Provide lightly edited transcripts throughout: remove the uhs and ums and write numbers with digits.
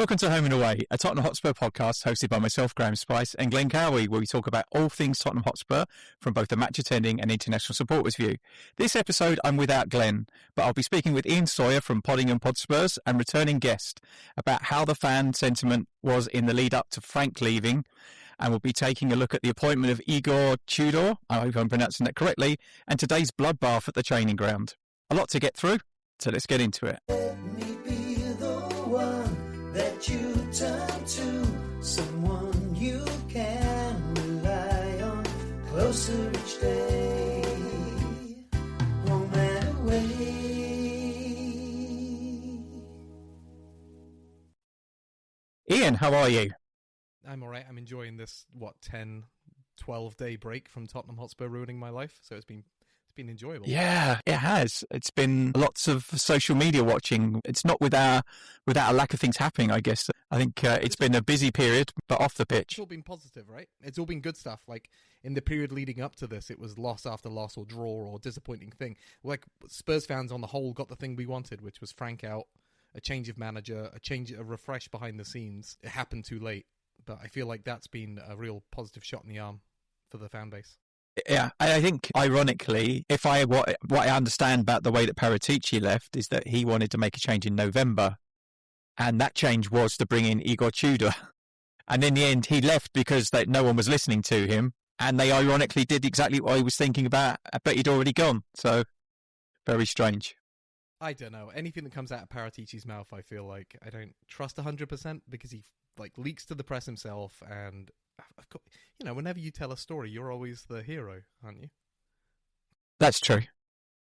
Welcome to Home and Away, a Tottenham Hotspur podcast hosted by myself, Graeme Spice, and Glenn Cowie, where we talk about all things Tottenham Hotspur from both the match attending and international supporters' view. This episode, I'm without Glenn, but I'll be speaking with Ian Sawyer from Tottenham Hotspur and returning guest about how the fan sentiment was in the lead up to Frank leaving, and we'll be taking a look at the appointment of Igor Tudor, I hope I'm pronouncing that correctly, and today's bloodbath at the training ground. A lot to get through, so let's get into it. Let me be the one that you turn to, someone you can rely on, closer each day, home and away. Ian, how are you? I'm alright. I'm enjoying this, 10, 12-day break from Tottenham Hotspur ruining my life, so it's been enjoyable. Yeah, it has. It's been lots of social media watching. It's not without a lack of things happening, I guess. I think it's been a busy period, but off the pitch. It's all been positive, right? It's all been good stuff. Like, in the period leading up to this, it was loss after loss or draw or disappointing thing. Like, Spurs fans on the whole got the thing we wanted, which was Frank out, a change of manager, a refresh behind the scenes. It happened too late, but I feel like that's been a real positive shot in the arm for the fan base. Yeah, I think, ironically, what I understand about the way that Paratici left is that he wanted to make a change in November, and that change was to bring in Igor Tudor. And in the end, he left because no one was listening to him, and they ironically did exactly what he was thinking about, but he'd already gone. So, very strange. I don't know. Anything that comes out of Paratici's mouth, I feel like I don't trust 100% because he leaks to the press himself, and I've got, whenever you tell a story, you're always the hero, aren't you? That's true.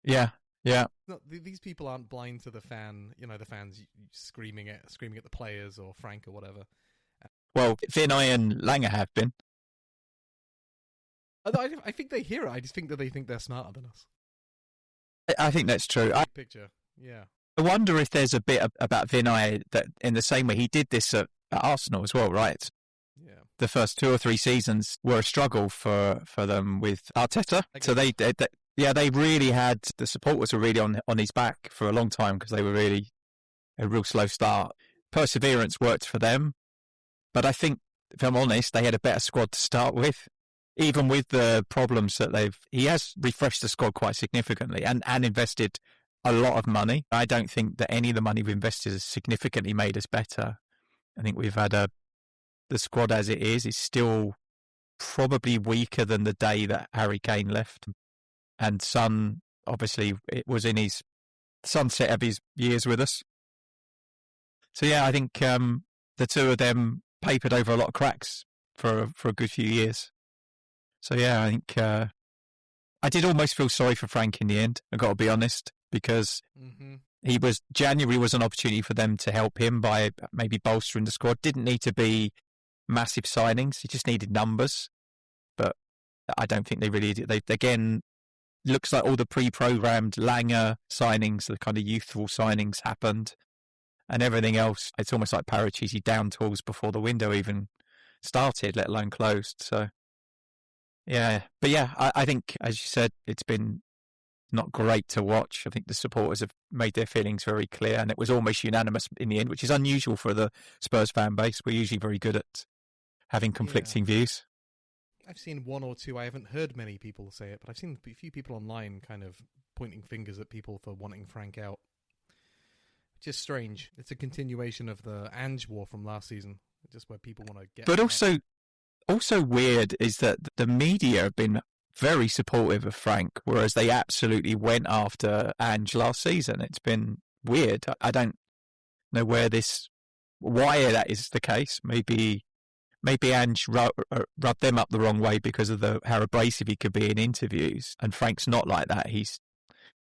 Yeah. No, these people aren't blind to the fan. The fans screaming at the players or Frank or whatever. Well, Vinay and Langer have been. I think they hear it. I just think that they think they're smarter than us. I think that's true. Picture, yeah. I wonder if there's a bit about Vinay that, in the same way he did this at Arsenal as well, right? Yeah. The first 2 or 3 seasons were a struggle for them with Arteta. So they really had, the supporters were really on his back for a long time because they were really a real slow start. Perseverance worked for them, but I think, if I'm honest, they had a better squad to start with. Even with the problems that he has refreshed the squad quite significantly and invested a lot of money. I don't think that any of the money we've invested has significantly made us better. I think we've had the squad as it is still probably weaker than the day that Harry Kane left. And Son, obviously, it was in his sunset of his years with us. So yeah, I think the two of them papered over a lot of cracks for a good few years. So yeah, I think I did almost feel sorry for Frank in the end, I've got to be honest, because January was an opportunity for them to help him by maybe bolstering the squad. Didn't need to be massive signings. He just needed numbers. But I don't think they really did. Again, looks like all the pre-programmed Langer signings, the kind of youthful signings happened, and everything else, it's almost like Paratici down tools before the window even started, let alone closed. So, yeah. But yeah, I think, as you said, it's been not great to watch. I think the supporters have made their feelings very clear, and it was almost unanimous in the end, which is unusual for the Spurs fan base. We're usually very good at having conflicting views. I've seen one or two. I haven't heard many people say it, but I've seen a few people online kind of pointing fingers at people for wanting Frank out. Which is strange. It's a continuation of the Ange war from last season, just where people want to get. But also weird is that the media have been very supportive of Frank, whereas they absolutely went after Ange last season. It's been weird. I don't know why that is the case. Maybe Ange rubbed them up the wrong way because of how abrasive he could be in interviews, and Frank's not like that. He's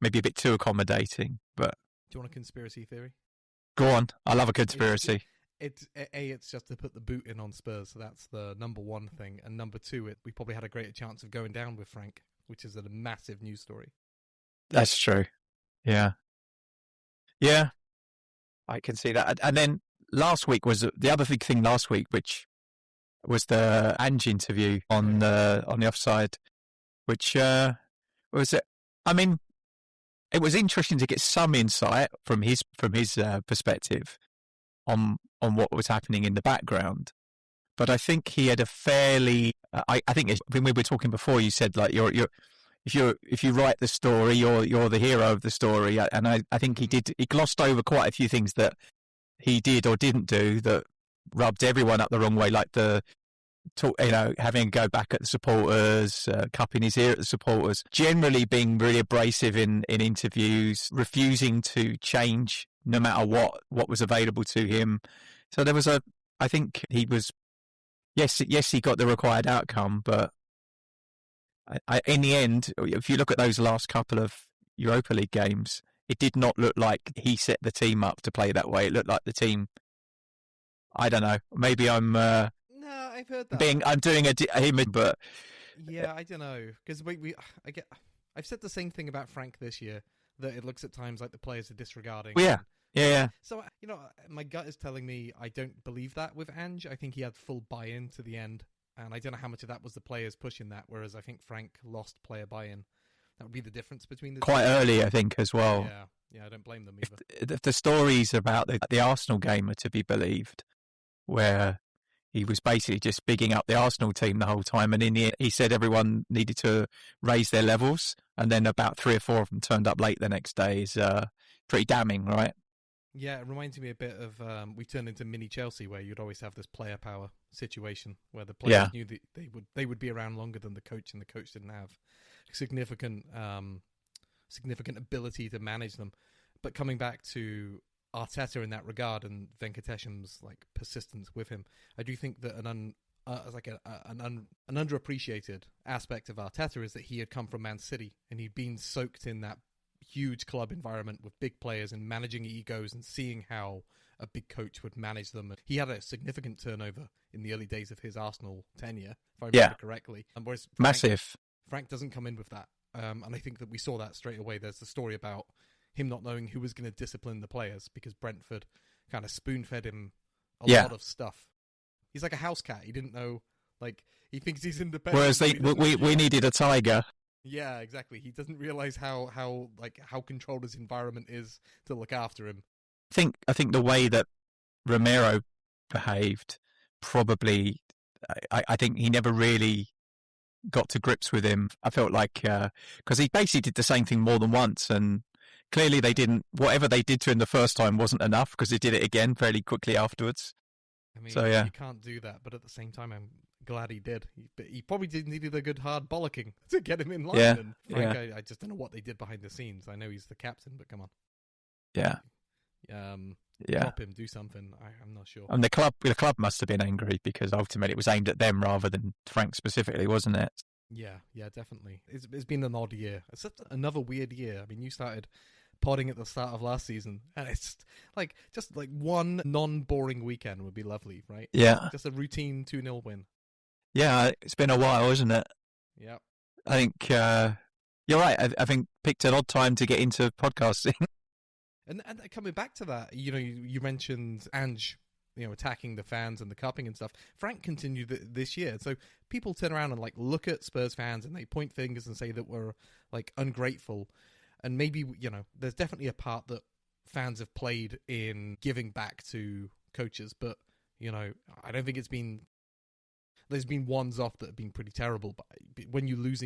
maybe a bit too accommodating. But do you want a conspiracy theory? Go on. I love a conspiracy. It's just to put the boot in on Spurs, so that's the number one thing. And number two, we probably had a greater chance of going down with Frank, which is a massive news story. That's true. Yeah. Yeah. I can see that. And then last week was the other big thing last week, which was the Ange interview on the offside, which was it. I mean, it was interesting to get some insight from his perspective on what was happening in the background. But I think he had a fairly. I think when we were talking before, you said like you're if you write the story, you're the hero of the story, and I think he glossed over quite a few things that he did or didn't do that rubbed everyone up the wrong way, like having a go back at the supporters, cupping his ear at the supporters, generally being really abrasive in interviews, refusing to change no matter what was available to him. So there was I think he was, yes, he got the required outcome, but in the end, if you look at those last couple of Europa League games, it did not look like he set the team up to play that way. It looked like the team, I don't know, maybe I'm... No, I've heard that. I'm doing him, but... Yeah, I don't know. Because I've said the same thing about Frank this year, that it looks at times like the players are disregarding. Well, yeah. So, my gut is telling me I don't believe that with Ange. I think he had full buy-in to the end. And I don't know how much of that was the players pushing that, whereas I think Frank lost player buy-in. That would be the difference between the quite two. Early, I think, as well. Yeah, I don't blame them either. If the stories about the Arsenal game are to be believed, where he was basically just bigging up the Arsenal team the whole time, and in the end, he said everyone needed to raise their levels, and then about 3 or 4 of them turned up late the next day, is pretty damning, right? Yeah, it reminds me a bit of we turned into mini Chelsea, where you'd always have this player power situation where the players knew that they would be around longer than the coach, and the coach didn't have significant ability to manage them. But coming back to Arteta in that regard, and Venkatesham's like persistence with him, I do think that an underappreciated aspect of Arteta is that he had come from Man City and he'd been soaked in that huge club environment with big players and managing egos and seeing how a big coach would manage them. He had a significant turnover in the early days of his Arsenal tenure, if I remember correctly. Whereas Massive. Frank doesn't come in with that. And I think that we saw that straight away. There's the story about him not knowing who was going to discipline the players because Brentford kind of spoon-fed him a lot of stuff. He's like a house cat. He didn't know, like, he thinks he's independent. Whereas we needed a tiger. Yeah, exactly. He doesn't realize how controlled his environment is to look after him. I think the way that Romero behaved, probably, I think he never really got to grips with him. I felt like because he basically did the same thing more than once, and clearly they didn't. Whatever they did to him the first time wasn't enough because they did it again fairly quickly afterwards. I mean, so you can't do that, but at the same time, I'm glad he did. He probably needed a good hard bollocking to get him in line. Yeah, and Frank, I just don't know what they did behind the scenes. I know he's the captain, but come on. Yeah. Drop him, do something. I'm not sure. And the club must have been angry because ultimately it was aimed at them rather than Frank specifically, wasn't it? Yeah, definitely. It's been an odd year. It's just another weird year. I mean, you started podding at the start of last season, and it's just like one non-boring weekend would be lovely, right? Yeah. Just a routine 2-0 win. Yeah, it's been a while, isn't it? Yeah. I think you're right. I think picked an odd time to get into podcasting. And coming back to that, you mentioned Ange, attacking the fans and the cupping and stuff. Frank continued this year. So people turn around and look at Spurs fans and they point fingers and say that we're ungrateful. And maybe, there's definitely a part that fans have played in giving back to coaches. But, I don't think there's been ones off that have been pretty terrible. But when you lose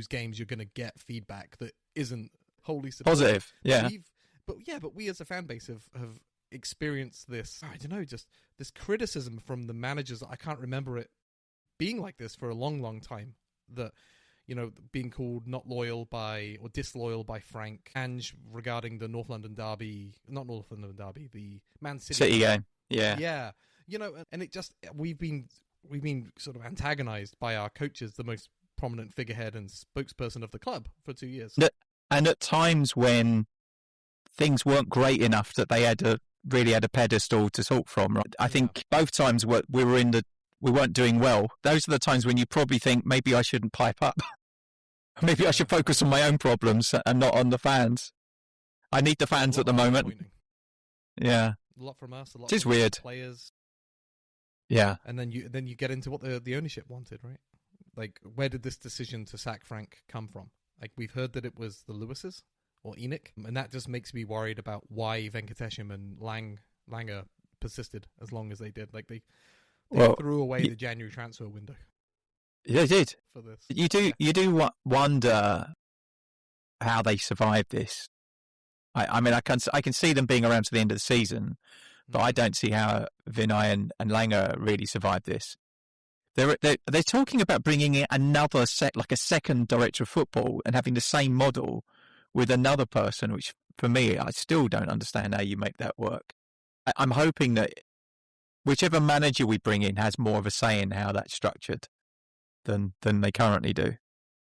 games, you're going to get feedback that isn't wholly supportive. Positive, yeah. But we as a fan base have experienced this, I don't know, just this criticism from the managers. I can't remember it being like this for a long, long time. That, being called disloyal by Frank. Ange regarding the the Man City game. Yeah. Yeah. And it just, we've been sort of antagonized by our coaches, the most prominent figurehead and spokesperson of the club for 2 years. And at times when things weren't great enough that they really had a pedestal to talk from. Right? I think both times we weren't doing well. Those are the times when you probably think maybe I shouldn't pipe up. Maybe I should focus on my own problems and not on the fans. I need the fans at the moment. Yeah, a lot from us. A lot. It is from weird. Players. Yeah, and then you get into what the ownership wanted, right? Like, where did this decision to sack Frank come from? Like, we've heard that it was the Lewises or Enoch, and that just makes me worried about why Venkatesham and Langer persisted as long as they did. Like they Well, threw away the January transfer window they did. for this. You do wonder how they survived this. I mean, I can see them being around to the end of the season, but I don't see how Vinay and Langer really survived this. They're talking about bringing in another like a second director of football and having the same model with another person, which for me, I still don't understand how you make that work. I'm hoping that whichever manager we bring in has more of a say in how that's structured than they currently do.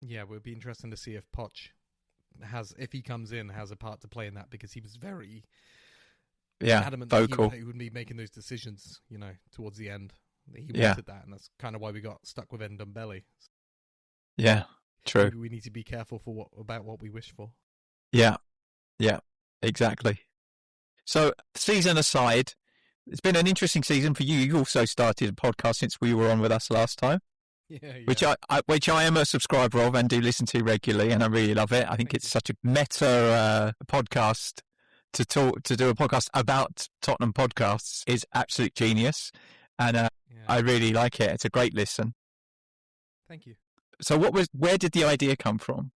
Yeah, it would be interesting to see if Poch if he comes in, has a part to play in that, because he was very adamant vocal. that he would be making those decisions, towards the end. He wanted that, and that's kind of why we got stuck with Ndombele. Yeah, true. Maybe we need to be careful about what we wish for. Yeah, exactly. So, season aside, it's been an interesting season for you. You also started a podcast since we were on with us last time. Yeah. Which I am a subscriber of and do listen to regularly, and I really love it. I think it's such a meta podcast to do a podcast about Tottenham podcasts is absolute genius, and I really like it. It's a great listen. Thank you. So, where did the idea come from?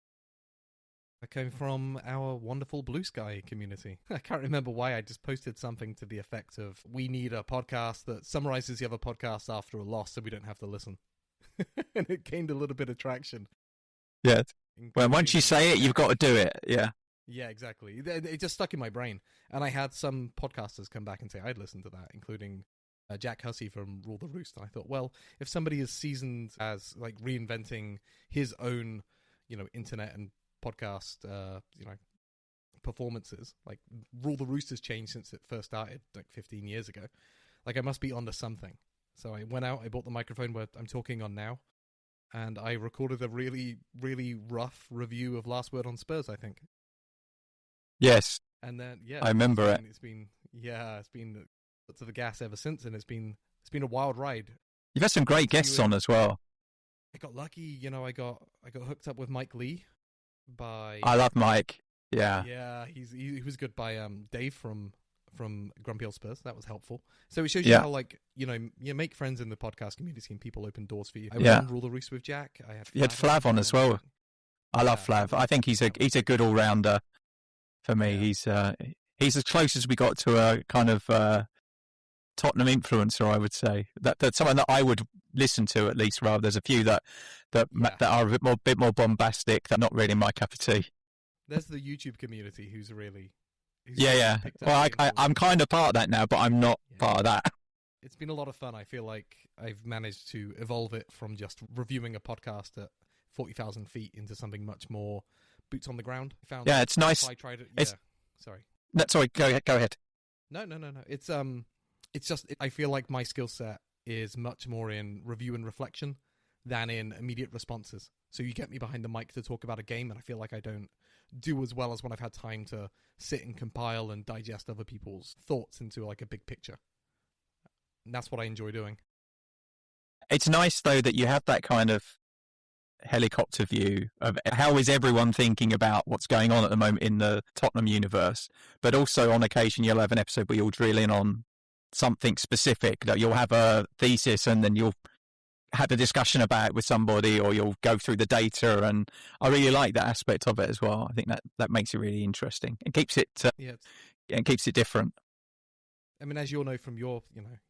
It came from our wonderful Blue Sky community. I can't remember why. I just posted something to the effect of, we need a podcast that summarizes the other podcasts after a loss so we don't have to listen. And it gained a little bit of traction. Yeah. Well, once you say it, you've got to do it. Yeah. Yeah, exactly. It just stuck in my brain. And I had some podcasters come back and say I'd listen to that, including Jack Hussey from Rule the Roost. And I thought, well, if somebody is seasoned as like reinventing his own, internet and podcast, performances, like Rule the Roost has changed since it first started like 15 years ago. Like I must be onto something. So I went out, I bought the microphone where I'm talking on now, and I recorded a really, really rough review of Last Word on Spurs, I think. Yes. And then, I remember it. It's been to the gas ever since, and it's been a wild ride. You've had some great guests on as well. I got lucky, I got hooked up with Mike Lee by. I love Mike. Yeah. Yeah, he was good by Dave from Grumpy Old Spurs. That was helpful. So it shows you how, like, you make friends in the podcast community and people open doors for you. I was on Rule the Roost with Jack. You had Flav on as well. I love Flav. I think he's a good all rounder. For me, he's as close as we got to a kind of Tottenham influencer, I would say. That's someone that I would listen to at least. Rather, there's a few that are a bit more bombastic. That are not really my cup of tea. There's the YouTube community who's really. Yeah. Well, I'm kind of part of that now, but I'm not part of that. It's been a lot of fun. I feel like I've managed to evolve it from just reviewing a podcast at 40,000 feet into something much more boots on the ground. It's nice. I tried it. Sorry. No, sorry. Go ahead. No. It's just I feel like my skill set is much more in review and reflection than in immediate responses. So you get me behind the mic to talk about a game, and I feel like I don't do as well as when I've had time to sit and compile and digest other people's thoughts into like a big picture. And that's what I enjoy doing. It's nice though that you have that kind of helicopter view of how is everyone thinking about what's going on at the moment in the Tottenham universe, but also on occasion you'll have an episode where you'll drill in on something specific, that you'll have a thesis and then you'll have a discussion about it with somebody, or you'll go through the data, and I really like that aspect of it as well. I think that makes it really interesting and keeps it and keeps it different. I mean, as you'll know from your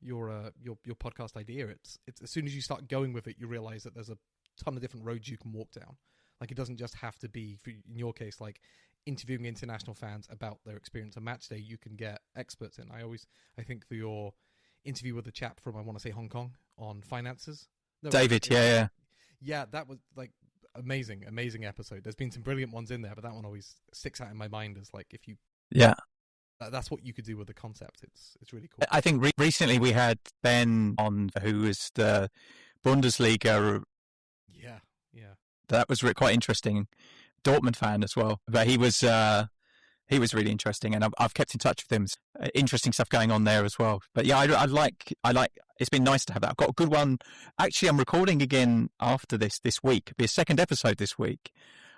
podcast idea, it's as soon as you start going with it, you realize that there's a ton of different roads you can walk down. Like, it doesn't just have to be, in your case, like interviewing international fans about their experience on match day. You can get experts in. I think for your interview with the chap from, I want to say, Hong Kong on finances. No, David, yeah, that was like amazing episode. There's been some brilliant ones in there, but that one always sticks out in my mind as like, if you that's what you could do with the concept. It's really cool. I think recently we had Ben on, who was the Bundesliga. Yeah. That was quite interesting. Dortmund fan as well, but he was really interesting, and I've kept in touch with him. Interesting stuff going on there as well. But yeah, I like. It's been nice to have that. I've got a good one. Actually, I'm recording again after this week. It'll be a second episode this week.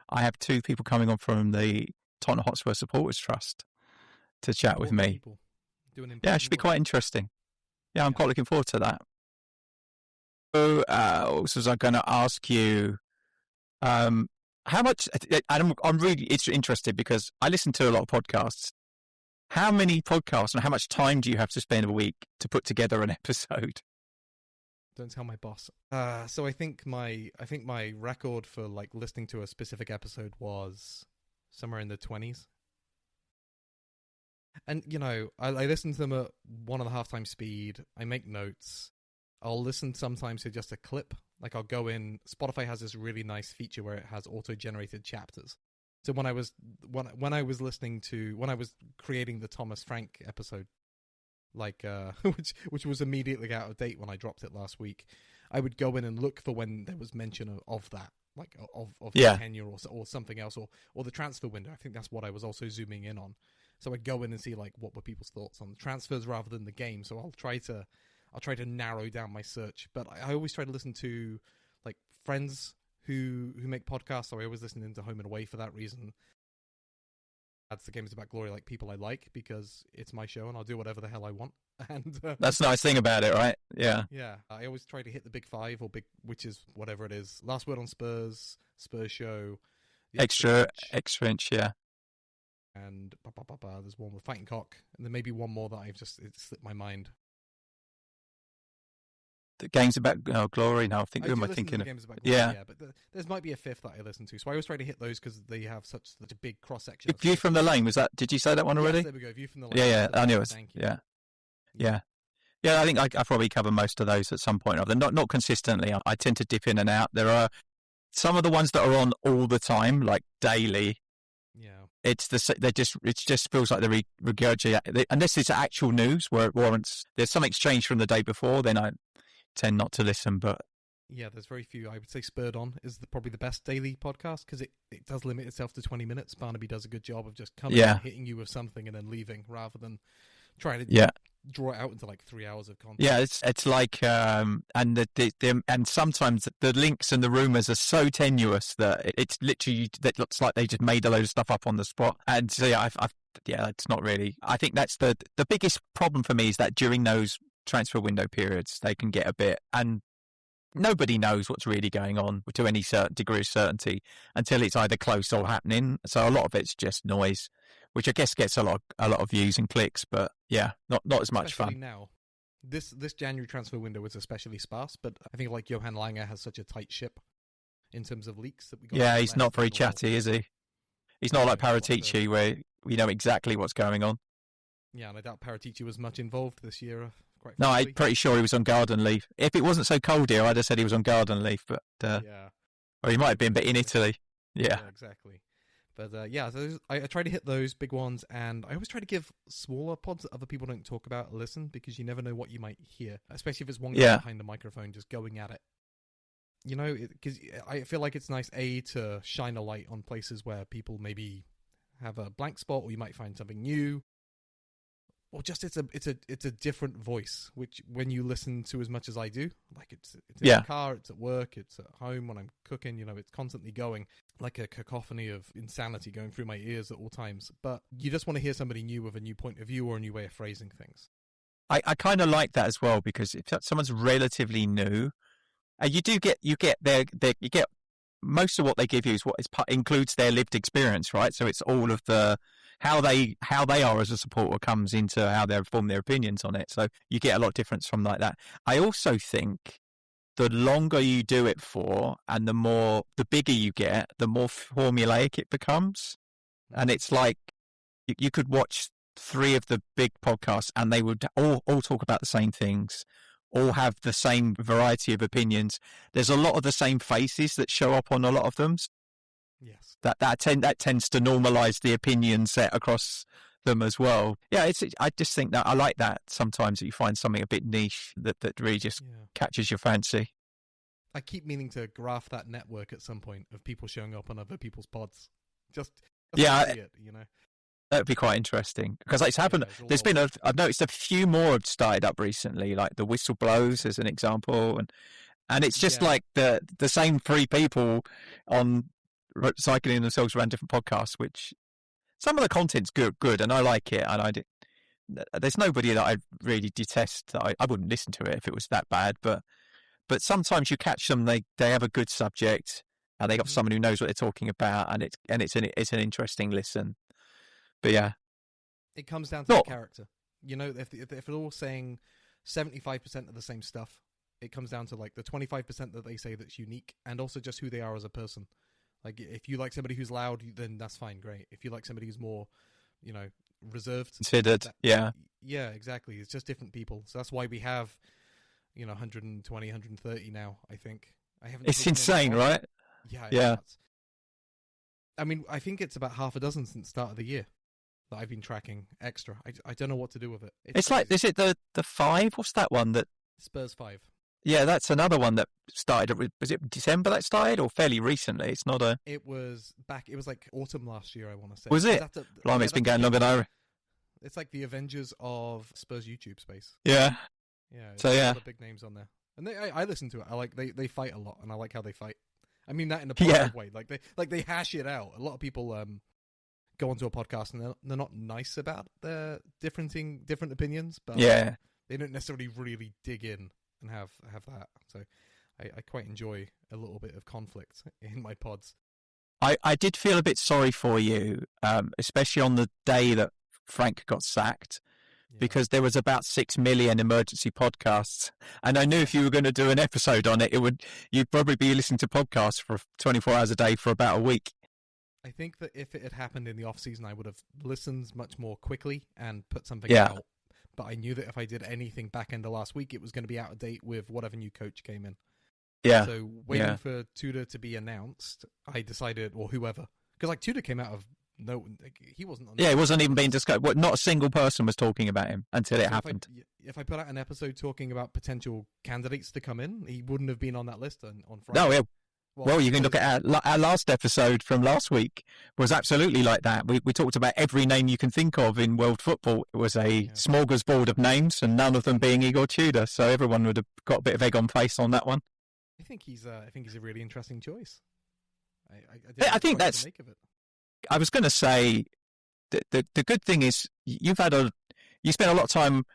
I have 2 people coming on from the Tottenham Hotspur Supporters Trust to chat with me. Doing it should be quite interesting. Yeah, I'm quite looking forward to that. So, also, was I going to ask you, how much? And I'm really interested because I listen to a lot of podcasts. How many podcasts and how much time do you have to spend a week to put together an episode? Don't tell my boss. So I think my record for like listening to a specific episode was somewhere in the 20s. And I listen to them at 1.5 times speed. I make notes. I'll listen sometimes to just a clip. Like I'll go in. Spotify has this really nice feature where it has auto-generated chapters. So when I was creating the Thomas Frank episode, like which was immediately out of date when I dropped it last week, I would go in and look for when there was mention of that, like of the tenure or something else, or the transfer window. I think that's what I was also zooming in on. So I'd go in and see like what were people's thoughts on transfers rather than the game. So I'll try to narrow down my search, but I always try to listen to like friends who make podcasts. So I always listen into Home and Away for that reason. That's the Game is About Glory, like people I like, because it's my show and I'll do whatever the hell I want. And that's the nice thing about it, right? Yeah. Yeah. I always try to hit the big five or which is whatever it is. Last Word on Spurs, Spurs Show, Extra inch, yeah. And there's one with Fighting Cock, and then maybe one more that it slipped my mind. The Games About Glory. No, I think who am I thinking of? Games About Glory, yeah, but there might be a fifth that I listen to. So I always try to hit those because they have such a big cross section. View from the Lane, was that? Did you say that one already? Yes, there we go. View from the Lane. Yeah, I knew it. Thank you. Yeah. I think I probably cover most of those at some point. Not consistently. I tend to dip in and out. There are some of the ones that are on all the time, like daily. Yeah. It just feels like they regurgitate, unless it's actual news where it warrants. There's some exchange from the day before, then I tend not to listen. But yeah, there's very few. I would say Spurred On is probably the best daily podcast because it does limit itself to 20 minutes. Barnaby does a good job of just coming and hitting you with something and then leaving, rather than trying to draw it out into like 3 hours of content. Yeah, it's like and and sometimes the links and the rumors are so tenuous that it's literally that looks like they just made a load of stuff up on the spot. And so it's not really. I think that's the biggest problem for me is that during those transfer window periods they can get a bit, and nobody knows what's really going on to any certain degree of certainty until it's either close or happening. So a lot of it's just noise, which I guess gets a lot of views and clicks, but yeah, not as much especially fun. Now, this January transfer window was especially sparse, but I think like Johan Lange has such a tight ship in terms of leaks that we got. Yeah, he's not very chatty, is he? He's not like Paratici, where we know exactly what's going on. Yeah, and I doubt Paratici was much involved this year. No, I'm pretty sure he was on garden leave. If it wasn't so cold here, I'd have said he was on garden leave, but or he might have been, but in Italy. Yeah, exactly. But so I try to hit those big ones, and I always try to give smaller pods that other people don't talk about a listen, because you never know what you might hear, especially if it's one guy behind the microphone just going at it. Because I feel like it's nice to shine a light on places where people maybe have a blank spot, or you might find something new, or just it's a different voice, which when you listen to as much as I do, like it's in the car, it's at work, it's at home when I'm cooking, it's constantly going like a cacophony of insanity going through my ears at all times. But you just want to hear somebody new with a new point of view or a new way of phrasing things. I kind of like that as well, because if someone's relatively new, you get most of what they give you is includes their lived experience, right? So it's all of the how they are as a supporter comes into how they form their opinions on it. So you get a lot of difference from like that. I also think the longer you do it for, and the bigger you get, the more formulaic it becomes. And it's like you could watch 3 of the big podcasts, and they would all talk about the same things, all have the same variety of opinions. There's a lot of the same faces that show up on a lot of them. Yes, that tends to normalize the opinion set across them as well. Yeah, I just think that I like that sometimes, that you find something a bit niche that really just catches your fancy. I keep meaning to graph that network at some point of people showing up on other people's pods. Just see it, That would be quite interesting, because it's happened. I've noticed a few more have started up recently, like the Whistle Blows as an example, and it's just like the same 3 people on cycling themselves around different podcasts, which some of the content's good, and I like it, and there's nobody that I really detest. That I wouldn't listen to it if it was that bad. But sometimes you catch them. They have a good subject, and they got someone who knows what they're talking about, and it's an interesting listen. But yeah, it comes down to the character. You know, if they're all saying 75% of the same stuff, it comes down to like the 25% that they say that's unique, and also just who they are as a person. Like, if you like somebody who's loud, then that's fine, great. If you like somebody who's more, you know, reserved, considered, yeah, exactly. It's just different people. So that's why we have, you know, 120, 130 now. I think It's insane, right? Yeah. I mean, I think it's about half a dozen since the start of the year that I've been tracking extra. I don't know what to do with it. It's like, is it the 5? What's that one that Spurs 5? Yeah, that's another one that started. Was it December that started, or fairly recently? It's not a. It was back. It was like autumn last year, I want to say. Was it? Blimey, it's been going longer than I. It's like the Avengers of Spurs YouTube space. Yeah. Yeah. So yeah, a lot of big names on there, and I listen to it. I like they fight a lot, and I like how they fight. I mean that in a positive way. Like they hash it out. A lot of people go onto a podcast and they're not nice about their different opinions, but they don't necessarily really dig in and have that. So I quite enjoy a little bit of conflict in my pods. I did feel a bit sorry for you, especially on the day that Frank got sacked, because there was about 6 million emergency podcasts, and I knew if you were going to do an episode on it, you'd probably be listening to podcasts for 24 hours a day for about a week. I think that if it had happened in the off season, I would have listened much more quickly and put something out. But I knew that if I did anything back end of last week, it was going to be out of date with whatever new coach came in. Yeah. So waiting for Tudor to be announced, I decided, or whoever, because like Tudor came out of he wasn't. He wasn't even being discussed. Not a single person was talking about him until it happened. If I put out an episode talking about potential candidates to come in, he wouldn't have been on that list on Friday. No, well, you can look at our last episode from last week was absolutely like that. We talked about every name you can think of in world football. It was a smorgasbord of names, and none of them being Igor Tudor. So everyone would have got a bit of egg on face on that one. I think he's a really interesting choice. I think that's. Make of it. I was going to say the good thing is you spent a lot of time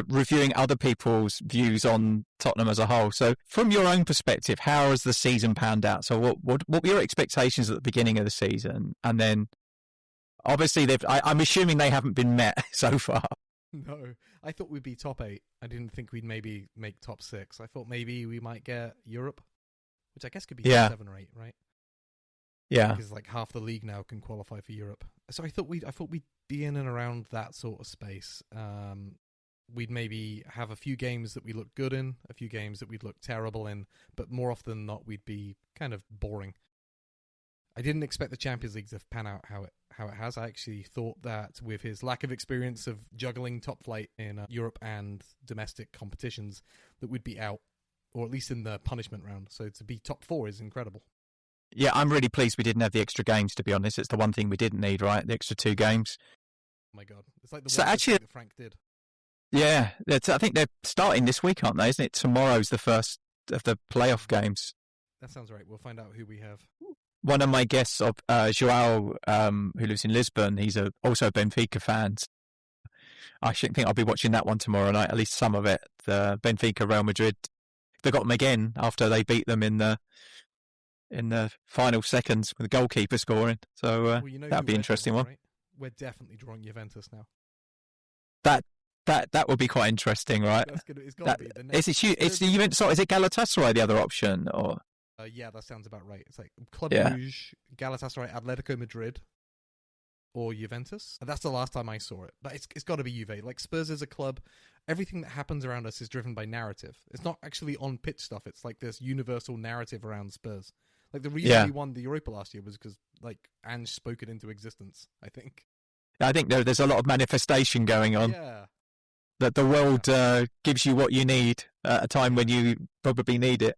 reviewing other people's views on Tottenham as a whole. So from your own perspective, how has the season panned out? So what were your expectations at the beginning of the season? And then obviously I'm assuming they haven't been met so far. No, I thought we'd be top 8. I didn't think we'd maybe make top 6. I thought maybe we might get Europe, which I guess could be 7 or 8, right? Yeah, because like half the league now can qualify for Europe. So I thought we'd be in and around that sort of space. We'd maybe have a few games that we look good in, a few games that we'd look terrible in, but more often than not, we'd be kind of boring. I didn't expect the Champions League to pan out how it has. I actually thought that with his lack of experience of juggling top flight in Europe and domestic competitions, that we'd be out, or at least in the punishment round. So to be top 4 is incredible. Yeah, I'm really pleased we didn't have the extra games, to be honest. It's the one thing we didn't need, right? The extra 2 games. Oh my God. It's like the one that Frank did. Yeah, I think they're starting this week, aren't they? Isn't it? Tomorrow's the first of the playoff games. That sounds right. We'll find out who we have. One of my guests, Joao, who lives in Lisbon, he's also a Benfica fan. I think I'll be watching that one tomorrow night, at least some of it. The Benfica Real Madrid. They got them again after they beat them in the final seconds with the goalkeeper scoring. So that'd be an interesting one. Right? We're definitely drawing Juventus now. That would be quite interesting, right? It's got to be. Is the Juventus? Is it Galatasaray the other option, or? Yeah, that sounds about right. It's like Club Brugge, Galatasaray, Atletico Madrid, or Juventus. And that's the last time I saw it. But it's got to be Juve. Like Spurs is a club. Everything that happens around us is driven by narrative. It's not actually on pitch stuff. It's like this universal narrative around Spurs. Like the reason we won the Europa last year was because like Ange spoke it into existence. I think there's a lot of manifestation going on. Yeah. That the world gives you what you need at a time when you probably need it.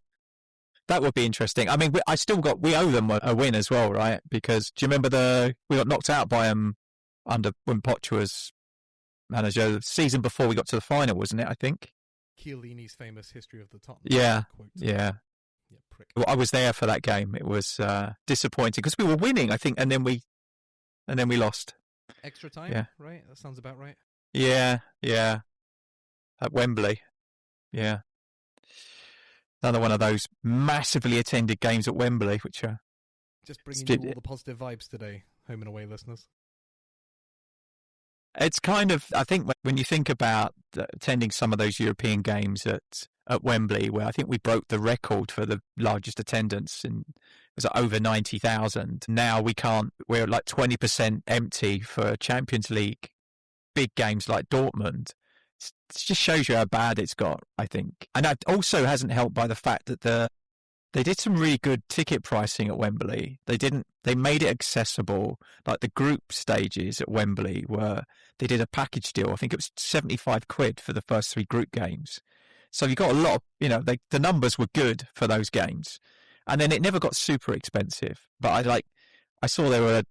That would be interesting. I mean, we owe them a win as well, right? Because do you remember we got knocked out by them under when Poch was manager the season before we got to the final, wasn't it? I think. Chiellini's famous history of the top. Yeah. Quote. Yeah. Well, I was there for that game. It was disappointing because we were winning, I think, and then we lost. Extra time, right? That sounds about right. Yeah, yeah. At Wembley. Yeah. Another one of those massively attended games at Wembley, which are Just bringing you all the positive vibes today, home and away listeners. it's kind of, I think when you think about attending some of those European games at Wembley, where I think we broke the record for the largest attendance, and it was over 90,000. Now we're like 20% empty for Champions League big games like Dortmund. It just shows you how bad it's got, I think. And that also hasn't helped by the fact that they did some really good ticket pricing at Wembley. They made it accessible. Like the group stages at Wembley they did a package deal. I think it was 75 quid for the first 3 group games. So you got a lot of, the numbers were good for those games. And then it never got super expensive. But I saw there were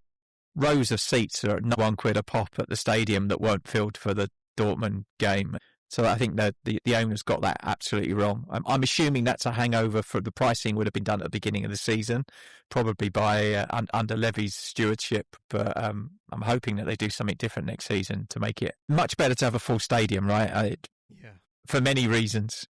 rows of seats at £1 a pop at the stadium that weren't filled for the Dortmund game. So I think that the owners got that absolutely wrong. I'm assuming that's a hangover for the pricing would have been done at the beginning of the season, probably by under Levy's stewardship. But I'm hoping that they do something different next season to make it much better to have a full stadium, right? Yeah. For many reasons.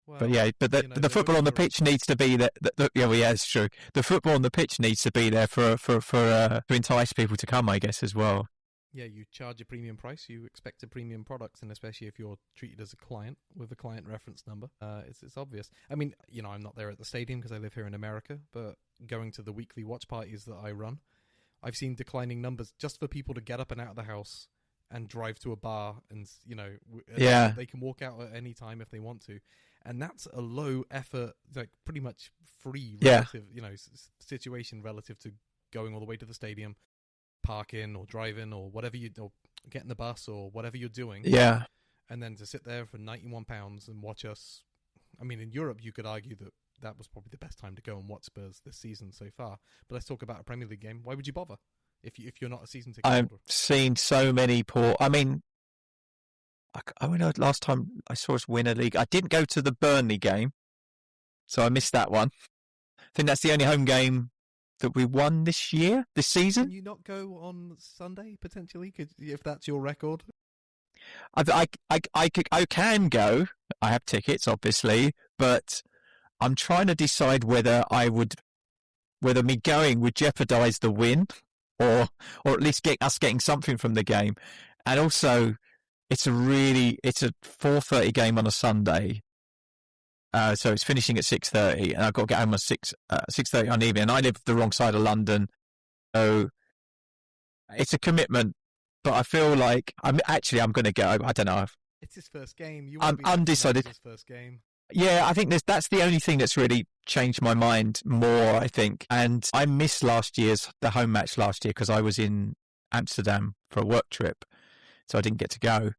Well, but the football on the pitch needs to be there. Yeah, it's true. The football on the pitch needs to be there to entice people to come, I guess, as well. Yeah, you charge a premium price, you expect a premium product, and especially if you're treated as a client with a client reference number, it's obvious. I mean, I'm not there at the stadium because I live here in America, but going to the weekly watch parties that I run, I've seen declining numbers just for people to get up and out of the house and drive to a bar, and they can walk out at any time if they want to, and that's a low effort, like pretty much free relative, situation relative to going all the way to the stadium, park in or drive in or whatever or get in the bus or whatever you're doing. Yeah. And then to sit there for £91 and watch us. I mean, in Europe, you could argue that was probably the best time to go and watch Spurs this season so far. But let's talk about a Premier League game. Why would you bother if you're not a season ticket holder? I've seen so many poor. I mean, I know last time I saw us win a league, I didn't go to the Burnley game, so I missed that one. I think that's the only home game that we won this season. Can you not go on Sunday potentially? If that's your record, I can go. I have tickets, obviously, but I'm trying to decide whether me going would jeopardise the win, or at least getting something from the game. And also, it's a 4:30 game on a Sunday. So it's finishing at 6:30, and I've got to get home at 6:30 on the evening. And I live the wrong side of London, so it's a commitment. But I feel like I'm going to go. I don't know. It's his first game. I'm undecided. His first game. Yeah, I think that's the only thing that's really changed my mind more, I think. And I missed the home match last year because I was in Amsterdam for a work trip, so I didn't get to go,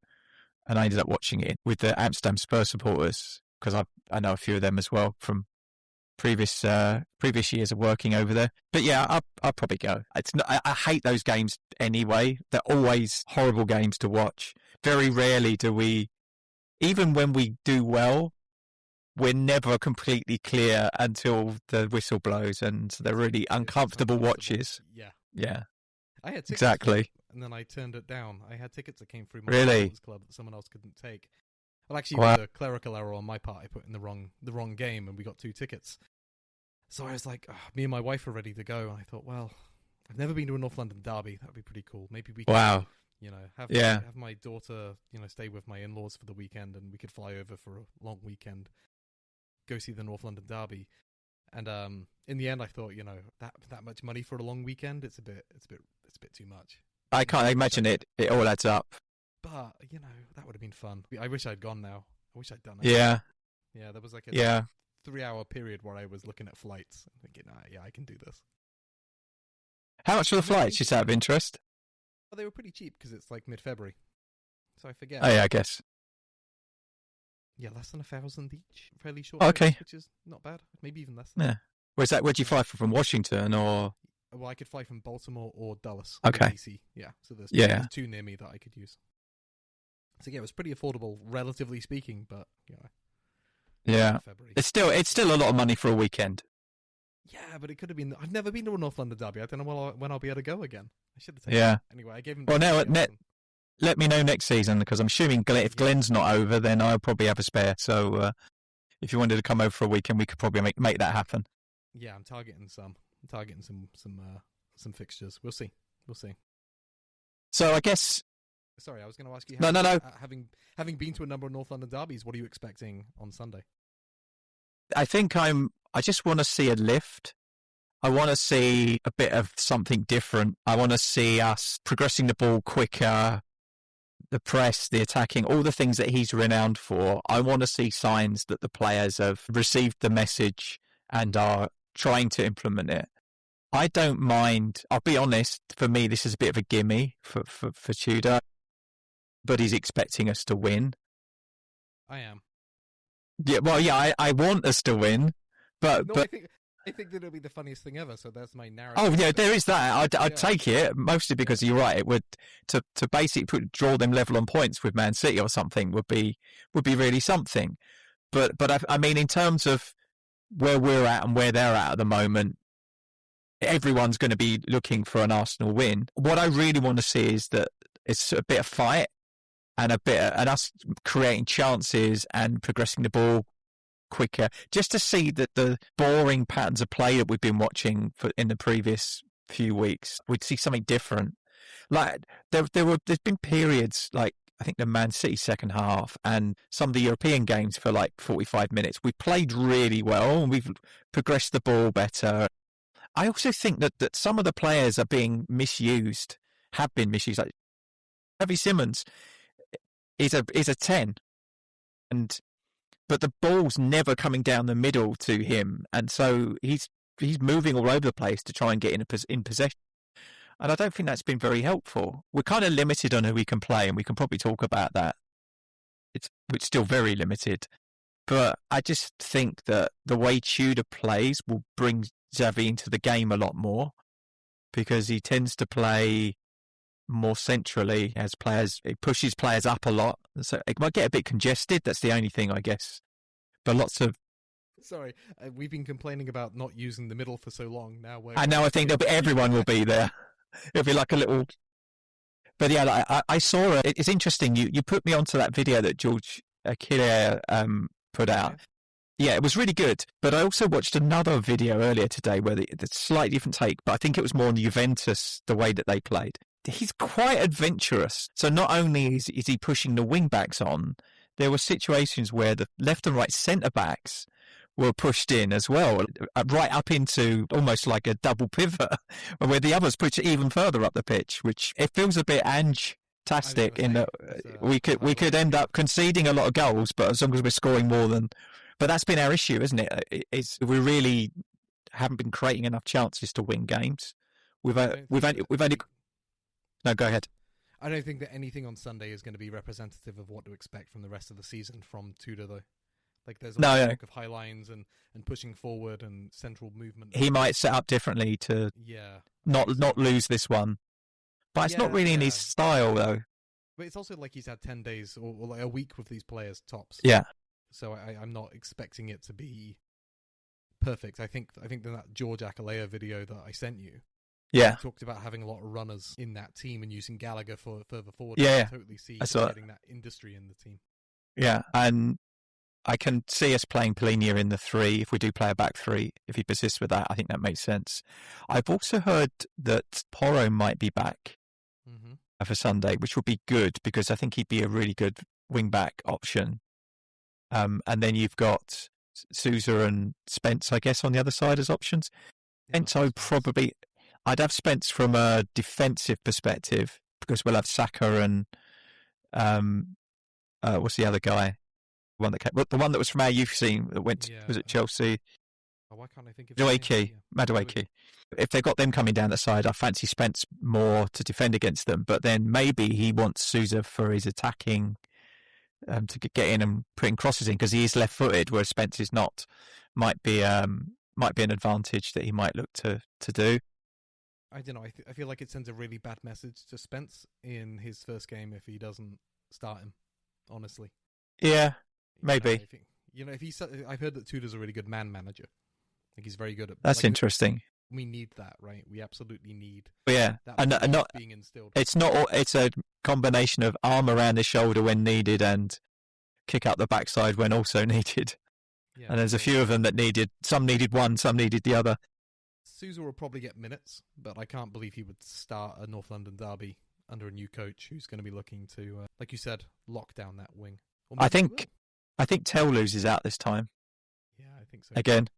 and I ended up watching it with the Amsterdam Spurs supporters, because I know a few of them as well from previous years of working over there. But yeah, I'll probably go. I hate those games anyway. They're always horrible games to watch. Very rarely do we, even when we do well, we're never completely clear until the whistle blows, and they're really uncomfortable watches. Yeah. I had tickets, exactly, and then I turned it down. I had tickets that came through my club that someone else couldn't take. Well, actually, it was a clerical error on my part. I put in the wrong game, and we got 2 tickets. So I was like, me and my wife are ready to go. And I thought, well, I've never been to a North London derby. That'd be pretty cool. Maybe we could, have my daughter, stay with my in-laws for the weekend, and we could fly over for a long weekend, go see the North London derby. And in the end, I thought, that much money for a long weekend, it's a bit too much. I can't imagine it. It all adds up. But, that would have been fun. I wish I'd gone now. I wish I'd done it. Yeah. Yeah, there was like a 3-hour period where I was looking at flights and thinking, I can do this. How much were the flights, just out of interest? Well, they were pretty cheap because it's like mid-February. So I forget. Oh, yeah, I guess. Yeah, less than 1,000 each. Fairly short. Okay. Which is not bad. Maybe even less than that. Yeah. Where'd you fly from Washington, or? Well, I could fly from Baltimore or Dulles. Okay. DC. Yeah, so there's 2 near me that I could use. So yeah, it was pretty affordable, relatively speaking, but yeah, it's still a lot of money for a weekend. Yeah, but it could have been. I've never been to a North London derby. I don't know when I'll be able to go again. I should have taken. Yeah. Anyway, I gave him. Well, let me know next season, because I'm assuming if Glenn's not over, then I'll probably have a spare. So if you wanted to come over for a weekend, we could probably make that happen. Yeah, I'm targeting some fixtures. We'll see. So I guess. Sorry, I was going to ask you. No. Having been to a number of North London derbies, what are you expecting on Sunday? I think I just want to see a lift. I want to see a bit of something different. I want to see us progressing the ball quicker, the press, the attacking, all the things that he's renowned for. I want to see signs that the players have received the message and are trying to implement it. I don't mind. I'll be honest, for me, this is a bit of a gimme for Tudor, but he's expecting us to win. I am. Yeah, well, yeah, I want us to win, but... No, I think that it'll be the funniest thing ever, so that's my narrative. Oh, yeah, there is that. I'd take it, mostly because you're right. It would, to basically draw them level on points with Man City or something would be really something. But I mean, in terms of where we're at and where they're at the moment, everyone's going to be looking for an Arsenal win. What I really want to see is that it's a bit of fight and us creating chances and progressing the ball quicker, just to see that the boring patterns of play that we've been watching in the previous few weeks, we'd see something different. Like there's been periods like I think the Man City second half and some of the European games for like 45 minutes. We played really well and we've progressed the ball better. I also think that some of the players are being misused, have been misused. Like Xavi Simons is a 10, but the ball's never coming down the middle to him, and so he's moving all over the place to try and get in possession. And I don't think that's been very helpful. We're kind of limited on who we can play, and we can probably talk about that. It's still very limited, but I just think that the way Tudor plays will bring Xavi into the game a lot more, because he tends to play more centrally as players. It pushes players up a lot, so it might get a bit congested. That's the only thing, I guess. But lots of. Sorry, we've been complaining about not using the middle for so long. Now, I think everyone will be there. It'll be like a little. But yeah, I saw it. It's interesting. You put me onto that video that George Akile put out. Yeah, it was really good. But I also watched another video earlier today where the slightly different take, but I think it was more on Juventus, the way that they played. He's quite adventurous. So not only is he pushing the wing backs on, there were situations where the left and right centre backs were pushed in as well, right up into almost like a double pivot, where the others push it even further up the pitch, which it feels a bit Ange-tastic in that we could end up conceding a lot of goals, but as long as we're scoring more than. But that's been our issue, isn't it? We really haven't been creating enough chances to win games. We've only. No, go ahead. I don't think that anything on Sunday is going to be representative of what to expect from the rest of the season from Tudor, though. Like there's a lot of talk of high lines and pushing forward and central movement. He might set up differently to not lose this one, but it's not really in his style, though. But it's also like he's had 10 days or like a week with these players tops. Yeah. So I'm not expecting it to be perfect. I think that George Akalea video that I sent you. Yeah. Talked about having a lot of runners in that team and using Gallagher for further forward. Yeah. I totally see getting that industry in the team. Yeah, and I can see us playing Polinia in the 3 if we do play a back 3. If he persists with that, I think that makes sense. I've also heard that Porro might be back for Sunday, which would be good because I think he'd be a really good wing-back option. And then you've got Sousa and Spence, I guess, on the other side as options. Spence, I'd have Spence from a defensive perspective because we'll have Saka and what's the other guy? The one that was from our youth team that went was it Chelsea? Why can't I think of Madueke. If they've got them coming down the side, I fancy Spence more to defend against them. But then maybe he wants Sousa for his attacking to get in and putting crosses in because he is left-footed, whereas Spence is not. Might be an advantage that he might look to do. I don't know. I feel like it sends a really bad message to Spence in his first game if he doesn't start him. Honestly. Yeah, maybe. If I've heard that Tudor's a really good man manager. I think he's very good at. That's interesting. we need that, right? We absolutely need But yeah, that and belief not being instilled. it's not all, it's a combination of arm around the shoulder when needed and kick up the backside when also needed. Yeah, And there's a so few of them that some needed one, some needed the other. Sousa will probably get minutes, but I can't believe he would start a North London derby under a new coach who's going to be looking to, like you said, lock down that wing. Or I maybe he think Tell loses out this time will. Yeah, I think so. again.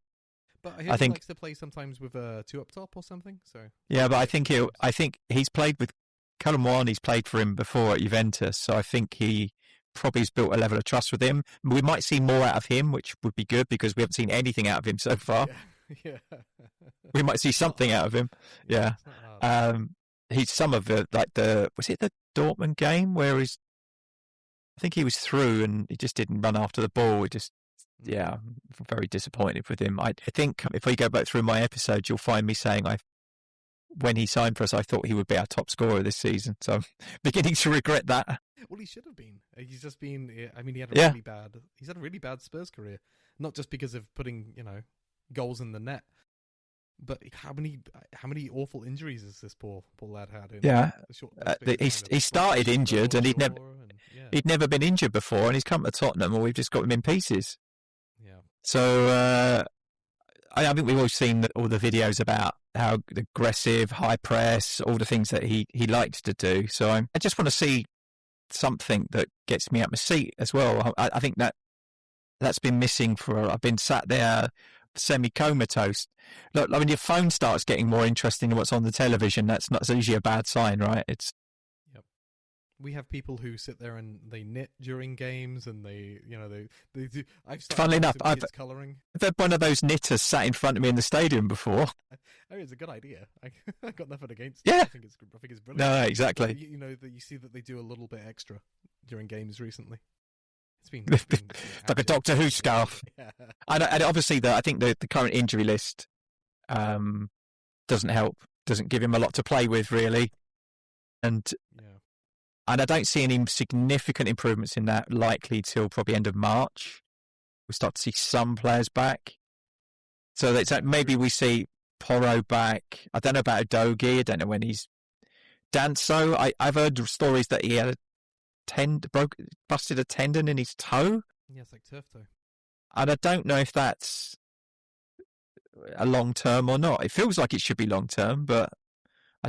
But I he think likes to play sometimes with two up top or something. So yeah, but I think he's played with He's played for him before at Juventus, so I think he probably has built a level of trust with him. We might see more out of him, which would be good because we haven't seen anything out of him so far. Yeah. We might see something out of him. Yeah. He's some of the was it the Dortmund game where I think he was through and he just didn't run after the ball. I'm very disappointed with him. I think if we go back through my episodes, you'll find me saying when he signed for us, I thought he would be our top scorer this season. So I'm beginning to regret that. Well, he should have been. He's just been. I mean, he's had a really bad Spurs career, not just because of putting goals in the net, but how many awful injuries has this poor lad had? He started injured and he'd never been injured before, and he's come to Tottenham, and we've just got him in pieces. Yeah. So I think we've all seen all the videos about how aggressive, high press, all the things that he likes to do. So I just want to see something that gets me out my seat as well. I think that's been missing I've been sat there semi-comatose. Look, when your phone starts getting more interesting than what's on the television, that's usually a bad sign, right? Yep. We have people who sit there and they knit during games, and they do. Funnily enough, I've coloring. had one of those knitters sat in front of me in the stadium before. I mean, it's a good idea. I got nothing against it. I think it's brilliant. No, exactly. You see that they do a little bit extra during games recently. It's been like a Doctor Who scarf. Yeah. And obviously, I think the current injury list doesn't help. Doesn't give him a lot to play with, really. And I don't see any significant improvements in that likely till probably end of March. We'll start to see some players back. So maybe we see Porro back. I don't know about Udogie. I don't know when he's Danso. I've heard stories that he had busted a tendon in his toe. Yeah, it's like turf toe. And I don't know if that's a long term or not. It feels like it should be long term, but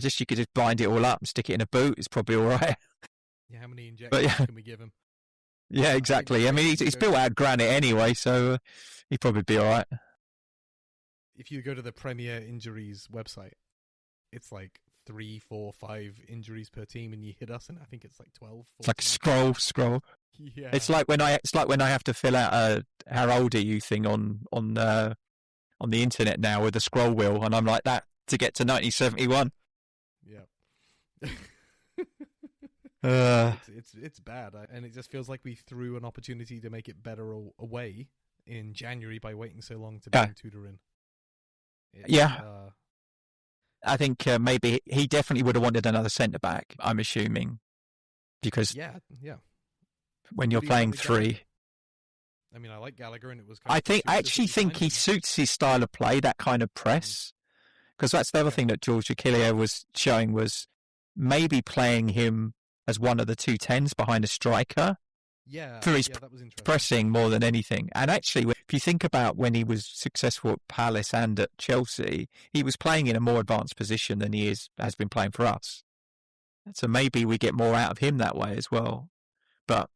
you could just bind it all up and stick it in a boot. It's probably all right. Yeah, how many injections can we give him? Yeah, exactly. I mean, he's built out of granite anyway, so he'd probably be all right. If you go to the Premier Injuries website, it's like 3, 4, 5 injuries per team, and you hit us, and I think it's like 12. 14. It's like a scroll. Yeah. It's like when I have to fill out a how old are you thing on the internet now with a scroll wheel, and I'm like that to get to 1971. Yeah. It's bad, and it just feels like we threw an opportunity to make it better away in January by waiting so long to bring Tudor in. I think maybe he definitely would have wanted another centre back. I'm assuming because when you're playing three. I mean, I like Gallagher, and it was. I actually think he suits his style of play, that kind of press, because that's the other thing that George Achillea was showing was maybe playing him as one of the 2 10s behind a striker. Yeah, for his that was interesting. Pressing more than anything. And actually, if you think about when he was successful at Palace and at Chelsea, he was playing in a more advanced position than he has been playing for us. So maybe we get more out of him that way as well. But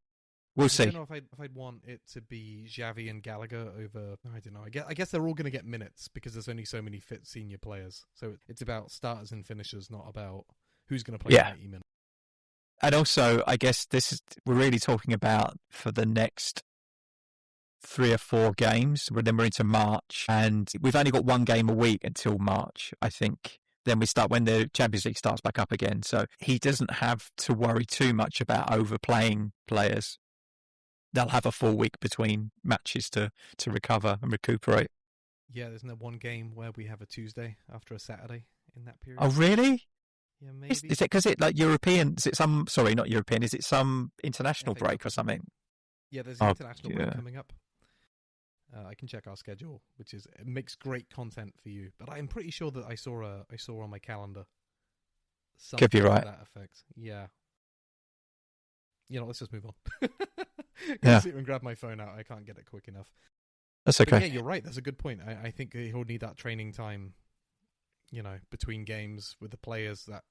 we'll see. I don't know if I'd want it to be Xavi and Gallagher over. I don't know. I guess they're all going to get minutes because there's only so many fit senior players. So it's about starters and finishers, not about who's going to play 90 minutes. And also, I guess we're really talking about for the next 3 or 4 games. Then we're into March, and we've only got 1 game a week until March, I think. Then we start when the Champions League starts back up again. So he doesn't have to worry too much about overplaying players. They'll have a full week between matches to recover and recuperate. Yeah, there's no 1 game where we have a Tuesday after a Saturday in that period. Oh, really? Yeah, maybe. Is it because it like European? Is it some? Sorry, not European. Is it some international break or something? Yeah, there's an international break coming up. I can check our schedule, which is it makes great content for you. But I'm pretty sure that I saw on my calendar something Could be right. to that effect. Yeah. Let's just move on. Yeah. Sit and grab my phone out. I can't get it quick enough. That's okay. But yeah, you're right. That's a good point. I think he'll need that training time, between games with the players, that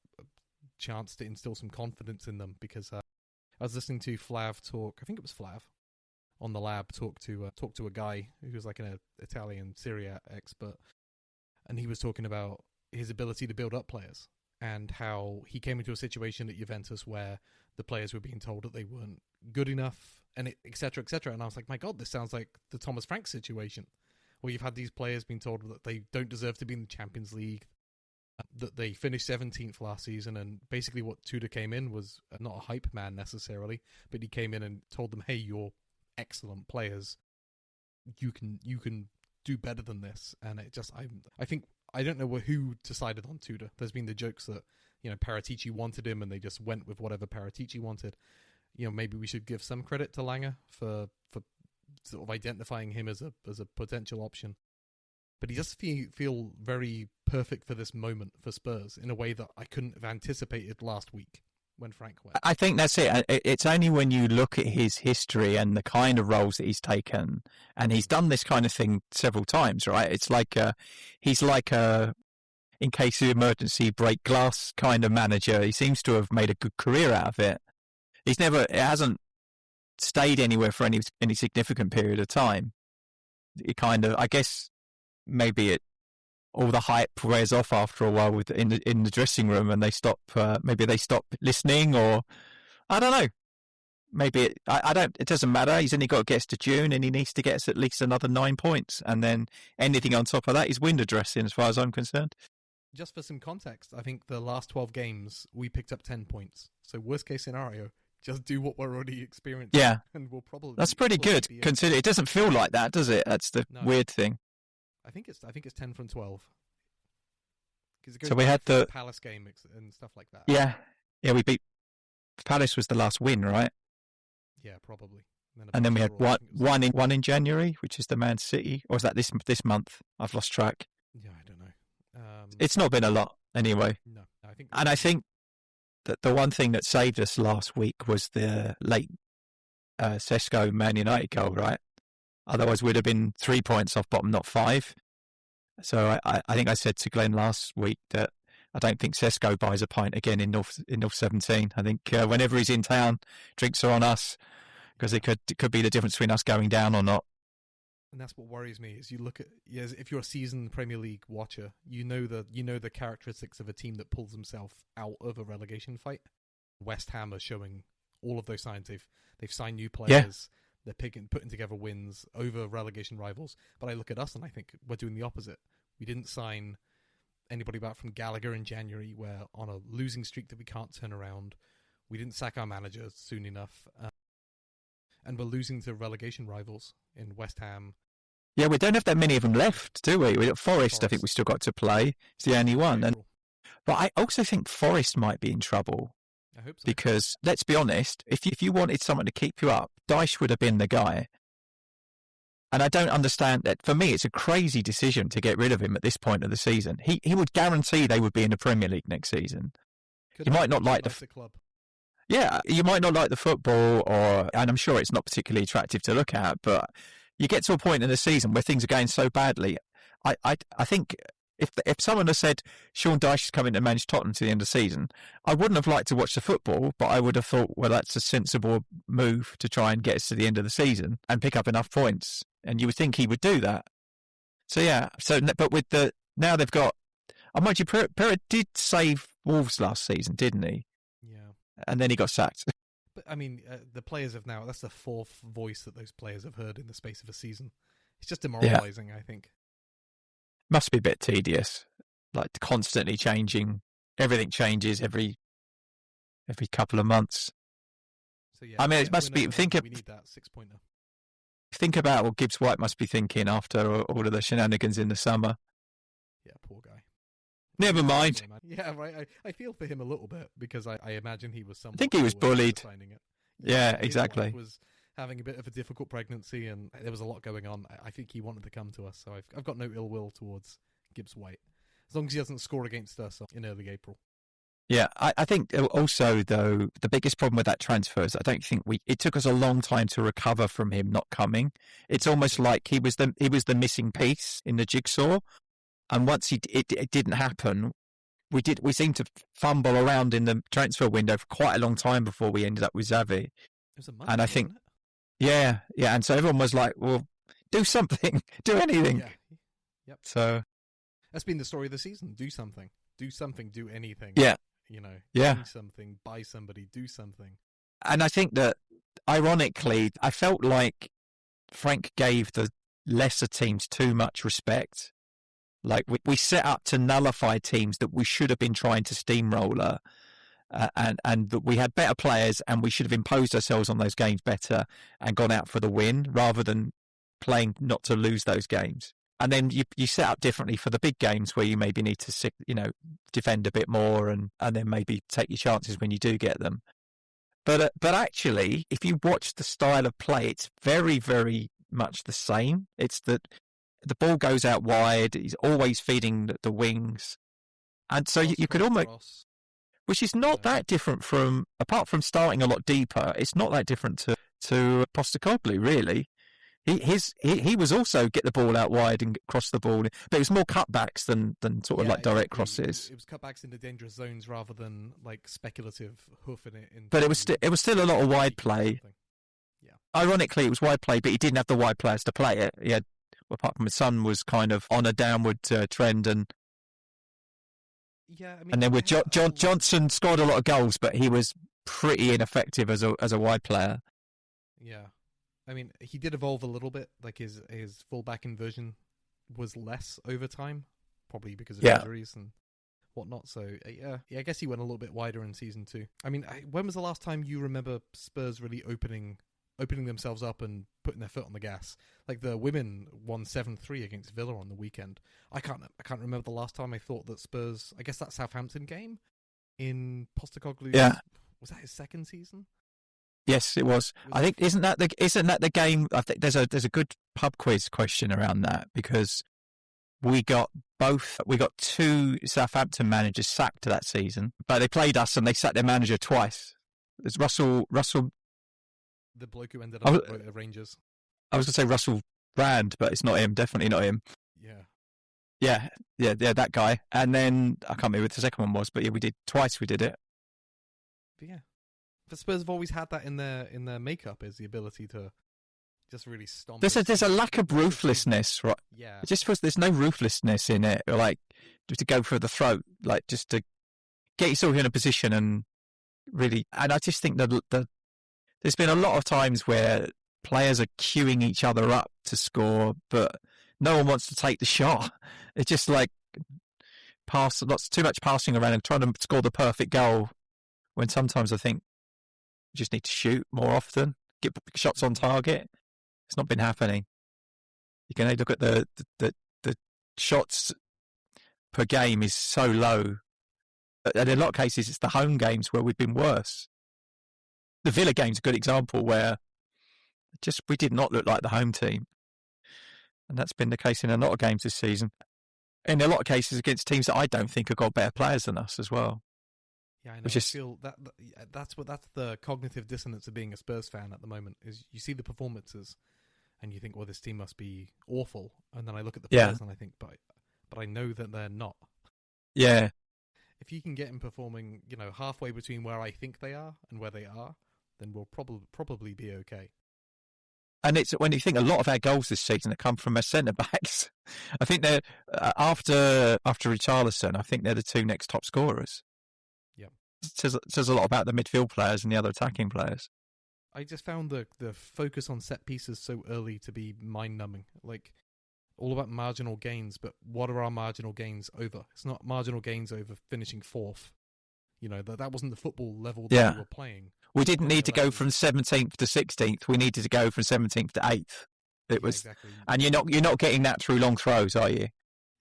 chance to instill some confidence in them. Because I was listening to Flav talk. I think it was Flav on the lab talk to a guy who was like an Italian Serie A expert, and he was talking about his ability to build up players and how he came into a situation at Juventus where the players were being told that they weren't good enough, and et cetera, et cetera. And I was like, my God, this sounds like the Thomas Frank situation, where you've had these players being told that they don't deserve to be in the Champions League, that they finished 17th last season, and basically what Tudor came in was not a hype man necessarily, but he came in and told them, hey, you're excellent players, you can do better than this. And it just, I don't know who decided on Tudor. There's been the jokes that Paratici wanted him and they just went with whatever Paratici wanted. Maybe we should give some credit to Langer for sort of identifying him as a potential option. But he does feel very perfect for this moment for Spurs in a way that I couldn't have anticipated last week when Frank went. I think that's it. It's only when you look at his history and the kind of roles that he's taken, and he's done this kind of thing several times, right? It's like he's like a in case of emergency break glass kind of manager. He seems to have made a good career out of it. It hasn't stayed anywhere for any significant period of time. It kind of, I guess, maybe all the hype wears off after a while in the dressing room, and they stop. Maybe they stop listening, or I don't know. Maybe it doesn't matter. He's only got to get us to June, and he needs to get us at least another 9 points, and then anything on top of that is window dressing, as far as I'm concerned. Just for some context, I think the last 12 games we picked up 10 points. So worst case scenario, just do what we're already experiencing. Yeah, and we'll probably. That's pretty good. Consider it doesn't feel like that, does it? That's the weird thing. I think it's 10 from 12. So we had the Palace game and stuff like that. Yeah, we beat Palace was the last win, right? Yeah, probably. And then we had one in January, which is the Man City, or was that this month? I've lost track. Yeah, I don't know. It's not been a lot anyway. No, I think that the one thing that saved us last week was the late Sesko Man United goal, right? Otherwise, we'd have been 3 points off bottom, not 5. So I think I said to Glenn last week that I don't think Sesko buys a pint again in North 17. I think whenever he's in town, drinks are on us, because it could be the difference between us going down or not. And that's what worries me. Is you look at if you're a seasoned Premier League watcher, you know the characteristics of a team that pulls himself out of a relegation fight. West Ham are showing all of those signs. They've signed new players. Yeah. They're putting together wins over relegation rivals. But I look at us and I think we're doing the opposite. We didn't sign anybody back from Gallagher in January. We're on a losing streak that we can't turn around. We didn't sack our manager soon enough. And we're losing to relegation rivals in West Ham. Yeah, we don't have that many of them left, do we? We got Forest. I think we still got to play. It's the only one. But I also think Forest might be in trouble. I hope so. Because, let's be honest, if you wanted someone to keep you up, Dyche would have been the guy. And I don't understand that. For me, it's a crazy decision to get rid of him at this point of the season. He would guarantee they would be in the Premier League next season. You might not like the club. Yeah, you might not like the football, and I'm sure it's not particularly attractive to look at, but you get to a point in the season where things are going so badly. I think if someone had said Sean Dyche is coming to manage Tottenham to the end of the season, I wouldn't have liked to watch the football, but I would have thought, well, that's a sensible move to try and get us to the end of the season and pick up enough points. And you would think he would do that. So yeah, but with now they've got. I mind you, Perez did save Wolves last season, didn't he? Yeah. And then he got sacked. But I mean, the players have now. That's the fourth voice that those players have heard in the space of a season. It's just demoralising, I think. Must be a bit tedious, like constantly changing. Everything changes every couple of months. So yeah, I mean, it must be. We need that 6-pointer. Think about what Gibbs White must be thinking after all of the shenanigans in the summer. Yeah, poor guy. Never mind. Yeah, right. I feel for him a little bit because I imagine he was. I think he was bullied. Signing it. Yeah, exactly. having a bit of a difficult pregnancy, and there was a lot going on. I think he wanted to come to us, so I've got no ill will towards Gibbs White, as long as he doesn't score against us in early April. Yeah, I think also, though, the biggest problem with that transfer is I don't think it took us a long time to recover from him not coming. It's almost like he was the missing piece in the jigsaw. And once it didn't happen, we seemed to fumble around in the transfer window for quite a long time before we ended up with Xavi. It was a month, and I think, wasn't it? yeah. And so everyone was like, well, do something, do anything. Yeah. Yep. So that's been the story of the season. Do something, do anything. Yeah. Change something, buy somebody, do something. And I think that, ironically, I felt like Frank gave the lesser teams too much respect. Like, we set up to nullify teams that we should have been trying to steamroller, and that we had better players and we should have imposed ourselves on those games better and gone out for the win rather than playing not to lose those games. And then you set up differently for the big games where you maybe need to, defend a bit more and then maybe take your chances when you do get them. But actually, if you watch the style of play, it's very, very much the same. It's that the ball goes out wide. He's always feeding the wings. And so you could almost, which is not that different from, apart from starting a lot deeper, it's not that different to Postecoglou, really. He was also get the ball out wide and cross the ball, but it was more cutbacks than sort of like direct crosses. It was cutbacks into dangerous zones rather than like speculative hoofing it. But it was still a lot of wide play. Yeah. Ironically, it was wide play, but he didn't have the wide players to play it. He had, apart from his son, was kind of on a downward trend, and and then with Johnson scored a lot of goals, but he was pretty ineffective as a wide player. Yeah. I mean, he did evolve a little bit. Like his full-back inversion was less over time, probably because of injuries and whatnot. So yeah, I guess he went a little bit wider in season 2. I mean, when was the last time you remember Spurs really opening themselves up and putting their foot on the gas? Like the women won 7-3 against Villa on the weekend. I can't remember the last time I thought that Spurs. I guess that Southampton game in Postecoglou's. Yeah. Was that his second season? Yes, it was. I think isn't that the game? I think there's a good pub quiz question around that, because we got 2 Southampton managers sacked that season, but they played us and they sacked their manager twice. There's Russell, the bloke who ended up at Rangers. I was going to say Russell Brand, but it's not him. Definitely not him. Yeah, that guy. And then I can't remember what the second one was, but yeah, we did it. But yeah. But Spurs have always had that in their makeup, is the ability to just really stomp. There's a lack of ruthlessness, right? Yeah. It just feels there's no ruthlessness in it, like just to go for the throat, like just to get yourself in a position and really. And I just think that there's been a lot of times where players are queuing each other up to score, but no one wants to take the shot. It's just like too much passing around and trying to score the perfect goal, when sometimes I think you just need to shoot more often, get shots on target. It's not been happening. You can look at the shots per game is so low. And in a lot of cases, it's the home games where we've been worse. The Villa game's a good example where we did not look like the home team. And that's been the case in a lot of games this season. In a lot of cases against teams that I don't think have got better players than us as well. Yeah, I know. I feel that's the cognitive dissonance of being a Spurs fan at the moment, is you see the performances and you think, well, this team must be awful. And then I look at the players and I think, but I know that they're not. Yeah. If you can get them performing, halfway between where I think they are and where they are, then we'll probably be okay. And it's when you think a lot of our goals this season have come from our centre backs. I think they're after Richarlison, I think they're the 2 next top scorers. Yeah, it says a lot about the midfield players and the other attacking players. I just found the focus on set pieces so early to be mind-numbing. Like, all about marginal gains, but what are our marginal gains over? It's not marginal gains over finishing 4th. That wasn't the football level that we were playing. We didn't need to go from 17th to 16th. We needed to go from 17th to 8th. It was, exactly. And you're not getting that through long throws, are you?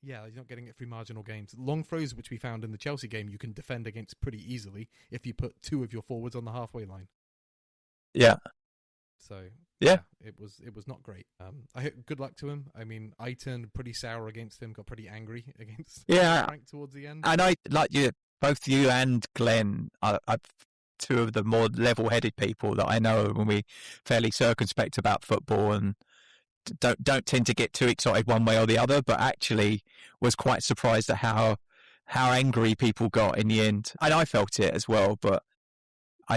Yeah, you're not getting it through marginal gains. Long throws, which we found in the Chelsea game, you can defend against pretty easily if you put 2 of your forwards on the halfway line. Yeah. So Yeah. It was not great. Good luck to him. I mean, I turned pretty sour against him, got pretty angry against Yeah. Frank towards the end. And I, like you, both you and Glenn are two of the more level-headed people that I know when we fairly circumspect about football and don't tend to get too excited one way or the other, but actually was quite surprised at how angry people got in the end. And I felt it as well, but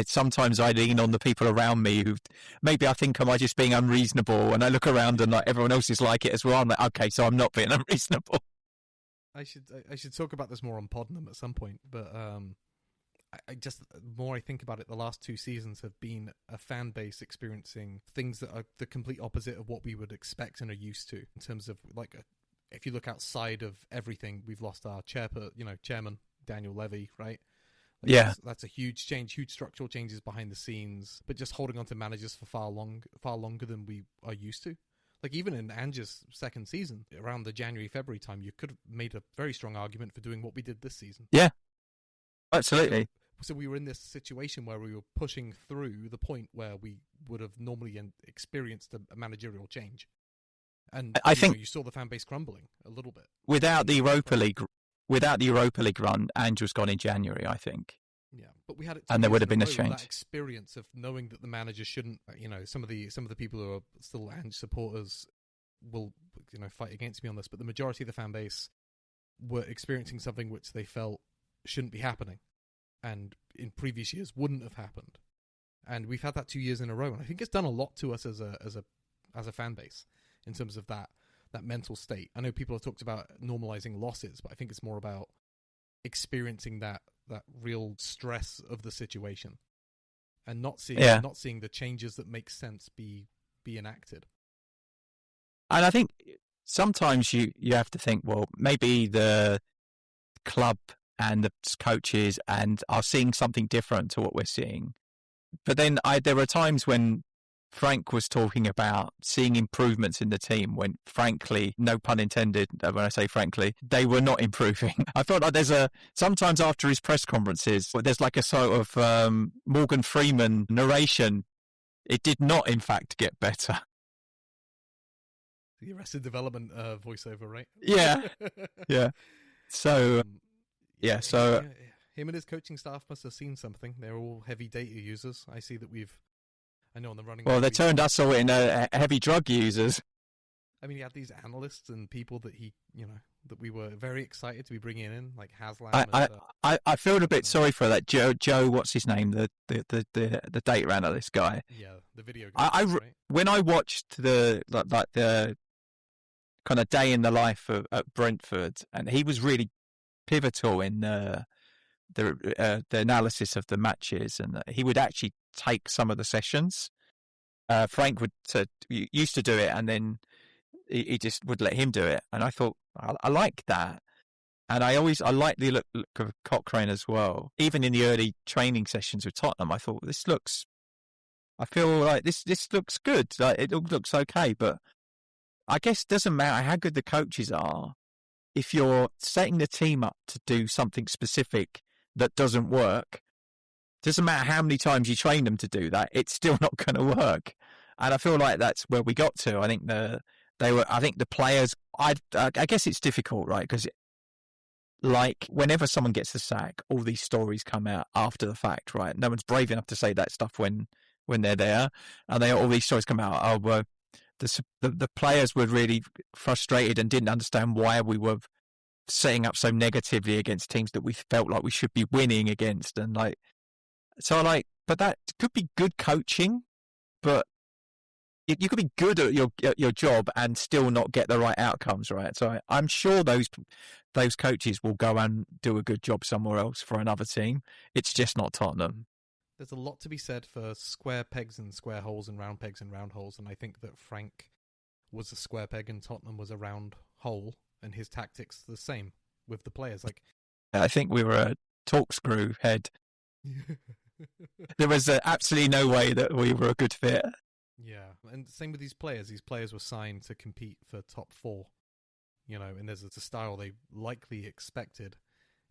sometimes I lean on the people around me who maybe I think am I just being unreasonable, and I look around and like everyone else is like it as well. I'm like, okay, so I'm not being unreasonable. I should talk about this more on Podnam at some point, but I just, the more I think about it, the last 2 seasons have been a fan base experiencing things that are the complete opposite of what we would expect and are used to in terms of like if you look outside of everything, we've lost our chairman Daniel Levy, right? Like Yeah. that's a huge change, huge structural changes behind the scenes, but just holding on to managers for far longer than we are used to. Like even in Ange's second season, around the January-February time, you could have made a very strong argument for doing what we did this season. Yeah, absolutely. So we were in this situation where we were pushing through the point where we would have normally experienced a managerial change. And I think you saw the fan base crumbling a little bit. Without the Europa League run, Angel's gone in January, I think. Yeah, but we had it, and there would have been a change. change. That experience of knowing that the manager shouldn't, some of the people who are still Ange supporters will, fight against me on this, but the majority of the fan base were experiencing something which they felt shouldn't be happening, and in previous years wouldn't have happened. And we've had that 2 years in a row, and I think it's done a lot to us as a fan base in terms of that mental state. I know people have talked about normalizing losses, but I think it's more about experiencing that real stress of the situation and not seeing the changes that make sense be enacted. And I think sometimes you have to think, well, maybe the club and the coaches are seeing something different to what we're seeing. But then there were times when Frank was talking about seeing improvements in the team when, frankly, no pun intended, when I say frankly, they were not improving. I felt like sometimes after his press conferences, there's like a sort of Morgan Freeman narration. It did not, in fact, get better. The Arrested Development voiceover, right? Yeah. Yeah. So, so... Him and his coaching staff must have seen something. They're all heavy data users. I see that I know on the running. Well, they turned us all into heavy drug users. I mean, he had these analysts and people that that we were very excited to be bringing in, like Haslam. I feel a bit sorry for that Joe. What's his name? The data analyst guy. Yeah, the video guy. Right? When I watched the kind of day in the life at Brentford, and he was really pivotal in the analysis of the matches, and he would actually take some of the sessions. Frank used to do it, and then he just would let him do it. And I thought I like that, and I like the look of Cochrane as well. Even in the early training sessions with Tottenham, I thought I feel like this looks good. Like, it looks okay, but I guess it doesn't matter how good the coaches are if you're setting the team up to do something specific that doesn't work. Doesn't matter how many times you train them to do that, it's still not going to work. And I feel like that's where we got to. I think the players. I guess it's difficult, right? Because like whenever someone gets the sack, all these stories come out after the fact, right? No one's brave enough to say that stuff when they're there, and all these stories come out. Oh, well, the players were really frustrated and didn't understand why we were setting up so negatively against teams that we felt like we should be winning against, and but that could be good coaching, but you could be good at your job and still not get the right outcomes, right? So I'm sure those coaches will go and do a good job somewhere else for another team. It's just not Tottenham. There's a lot to be said for square pegs and square holes and round pegs and round holes, and I think that Frank was a square peg and Tottenham was a round hole, and his tactics the same with the players. Like, I think we were a corkscrew head. There was absolutely no way that we were a good fit. Yeah, and same with these players. These players were signed to compete for top 4, and there's a style they likely expected,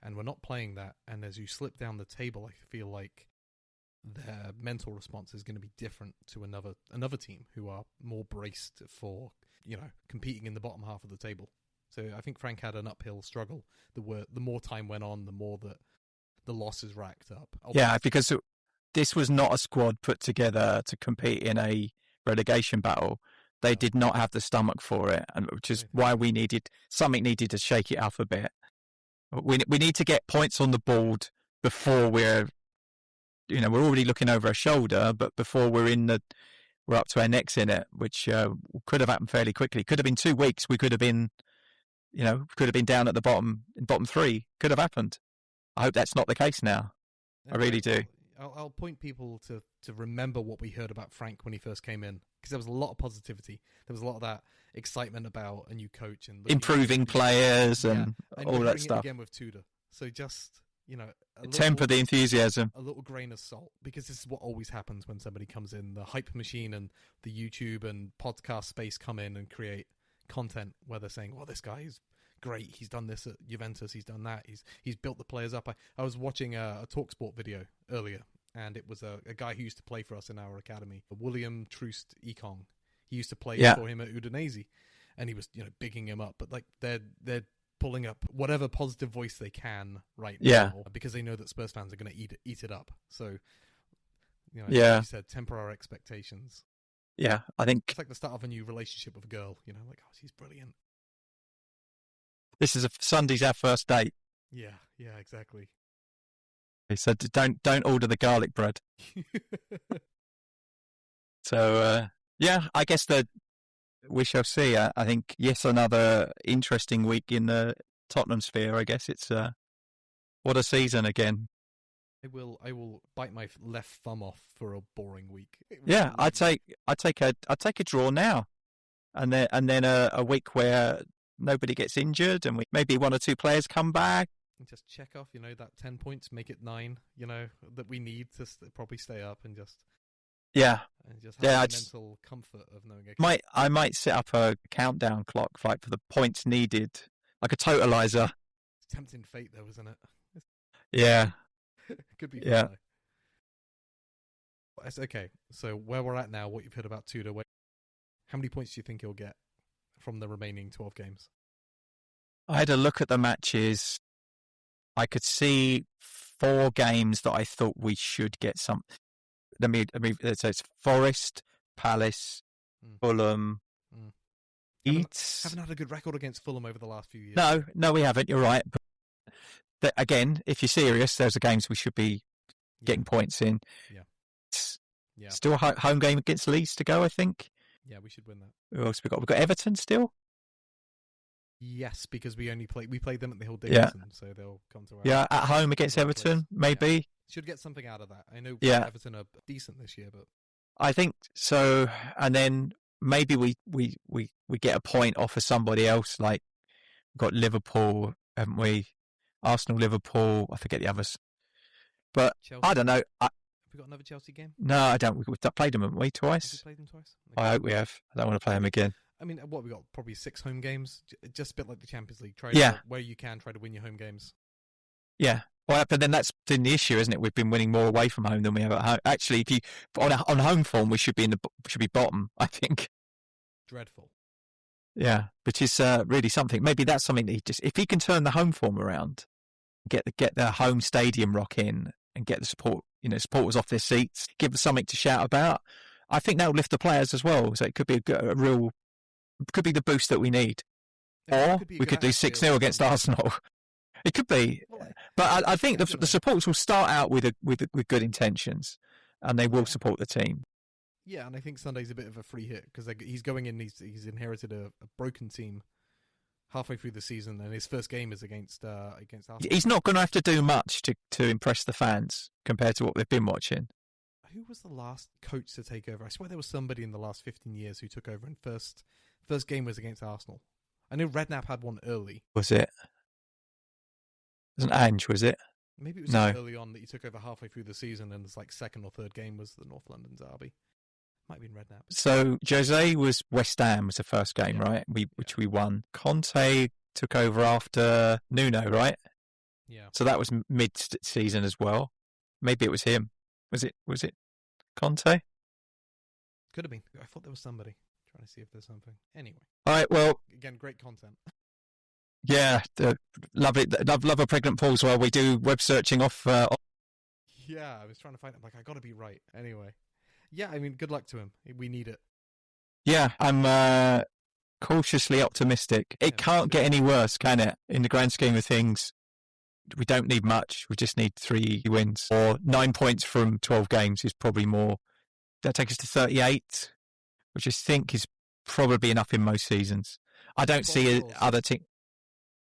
and we're not playing that. And as you slip down the table, I feel like their mental response is going to be different to another team who are more braced for, competing in the bottom half of the table. So I think Frank had an uphill struggle. The more time went on, the more that the losses racked up. Yeah, because this was not a squad put together to compete in a relegation battle. They did not have the stomach for it, and which is why we needed to shake it up a bit. We need to get points on the board before we're already looking over our shoulder, but before we're up to our necks in it, which could have happened fairly quickly. Could have been 2 weeks. We could have been, down at the bottom 3. Could have happened. I hope that's not the case now. I really do. I'll point people to remember what we heard about Frank when he first came in, because there was a lot of positivity. There was a lot of that excitement about a new coach and improving players and all that stuff. Again with Tudor, so just temper the enthusiasm. A little grain of salt, because this is what always happens when somebody comes in. The hype machine and the YouTube and podcast space come in and create content where they're saying, "Well, this guy is great. He's done this at Juventus. He's done that. He's built the players up." I was watching a TalkSport video earlier, and it was a guy who used to play for us in our academy, William Troost Ekong. He used to play for him at Udinese, and he was bigging him up. But like they're pulling up whatever positive voice they can now, because they know that Spurs fans are going to eat it up. So like you said, temper our expectations. Yeah, I think it's like the start of a new relationship with a girl. Like, oh, she's brilliant. This is Sunday's our first date. Yeah, exactly. So don't order the garlic bread. So I guess that we shall see. I think another interesting week in the Tottenham sphere. I guess it's what a season again. I will bite my left thumb off for a boring week. Yeah, I'd take a draw now, and then a week where nobody gets injured, and maybe 1 or 2 players come back. And just check off, that 10 points, make it 9, that we need to probably stay up and just... Yeah. And just have the mental comfort of knowing... I might set up a countdown clock for the points needed, like a totalizer. It's tempting fate, though, isn't it? Yeah. Could be fun, though. Okay, so where we're at now, what you've heard about Tudor, how many points do you think he'll get from the remaining 12 games? I had a look at the matches. I could see 4 games that I thought we should get some. So it's Forest, Palace, Fulham, Leeds. Haven't had a good record against Fulham over the last few years. No, we haven't. You're right. But again, if you're serious, those are games we should be getting points in. Yeah. Still a home game against Leeds to go, I think. Yeah, we should win that. Who else we got? We've got Everton still. Yes, because we played them at the Hill Dickinson, so they'll come to our... Yeah, at home against Everton, maybe. Yeah. Should get something out of that. I know Everton are decent this year, but... I think so, and then maybe we get a point off of somebody else, like we've got Liverpool, haven't we? Arsenal, Liverpool, I forget the others. But Chelsea. I don't know. Have we got another Chelsea game? No, I don't. We've played them, haven't we, twice? Have we played them twice? Okay. I hope we have. I don't want to play them again. I mean, what we got? Probably 6 home games. Just a bit like the Champions League. Where you can try to win your home games. Yeah. Well, but then that's been the issue, isn't it? We've been winning more away from home than we have at home. Actually, if you on home form, we should be bottom, I think. Dreadful. Yeah, which is really something. Maybe that's something that if he can turn the home form around, get the home stadium rock in, and get the support, supporters off their seats, give them something to shout about. I think that will lift the players as well. So it could be could be the boost that we need. Or we could do 6-0 against Arsenal. It could be, but I think the supporters will start out with good intentions, and they will support the team. Yeah, and I think Sunday's a bit of a free hit because he's going in. He's inherited a broken team halfway through the season, and his first game is against Arsenal. He's not going to have to do much to impress the fans compared to what they've been watching. Who was the last coach to take over? I swear there was somebody in the last 15 years who took over, and first game was against Arsenal. I know Redknapp had one early. Was it? It wasn't Ange, was it? Maybe it was early on that he took over halfway through the season, and his second or third game was the North London derby. Might have been Redknapp. So Jose was West Ham was the first game, right? Which we won. Conte took over after Nuno, right? Yeah. So that was mid-season as well. Maybe it was him. Was it Conte? Could have been. I thought there was somebody. Trying to see if there's something. Anyway. All right. Well, again, great content. Yeah, love it. Love a pregnant pause while we do web searching off. Yeah, I was trying to find it. I got to be right. Anyway. Yeah, I mean, good luck to him. We need it. Yeah, I'm cautiously optimistic. It can't get any worse, can it? In the grand scheme of things, we don't need much. We just need 3 wins. Or 9 points from 12 games is probably more. That takes us to 38, which I think is probably enough in most seasons. I don't see other teams.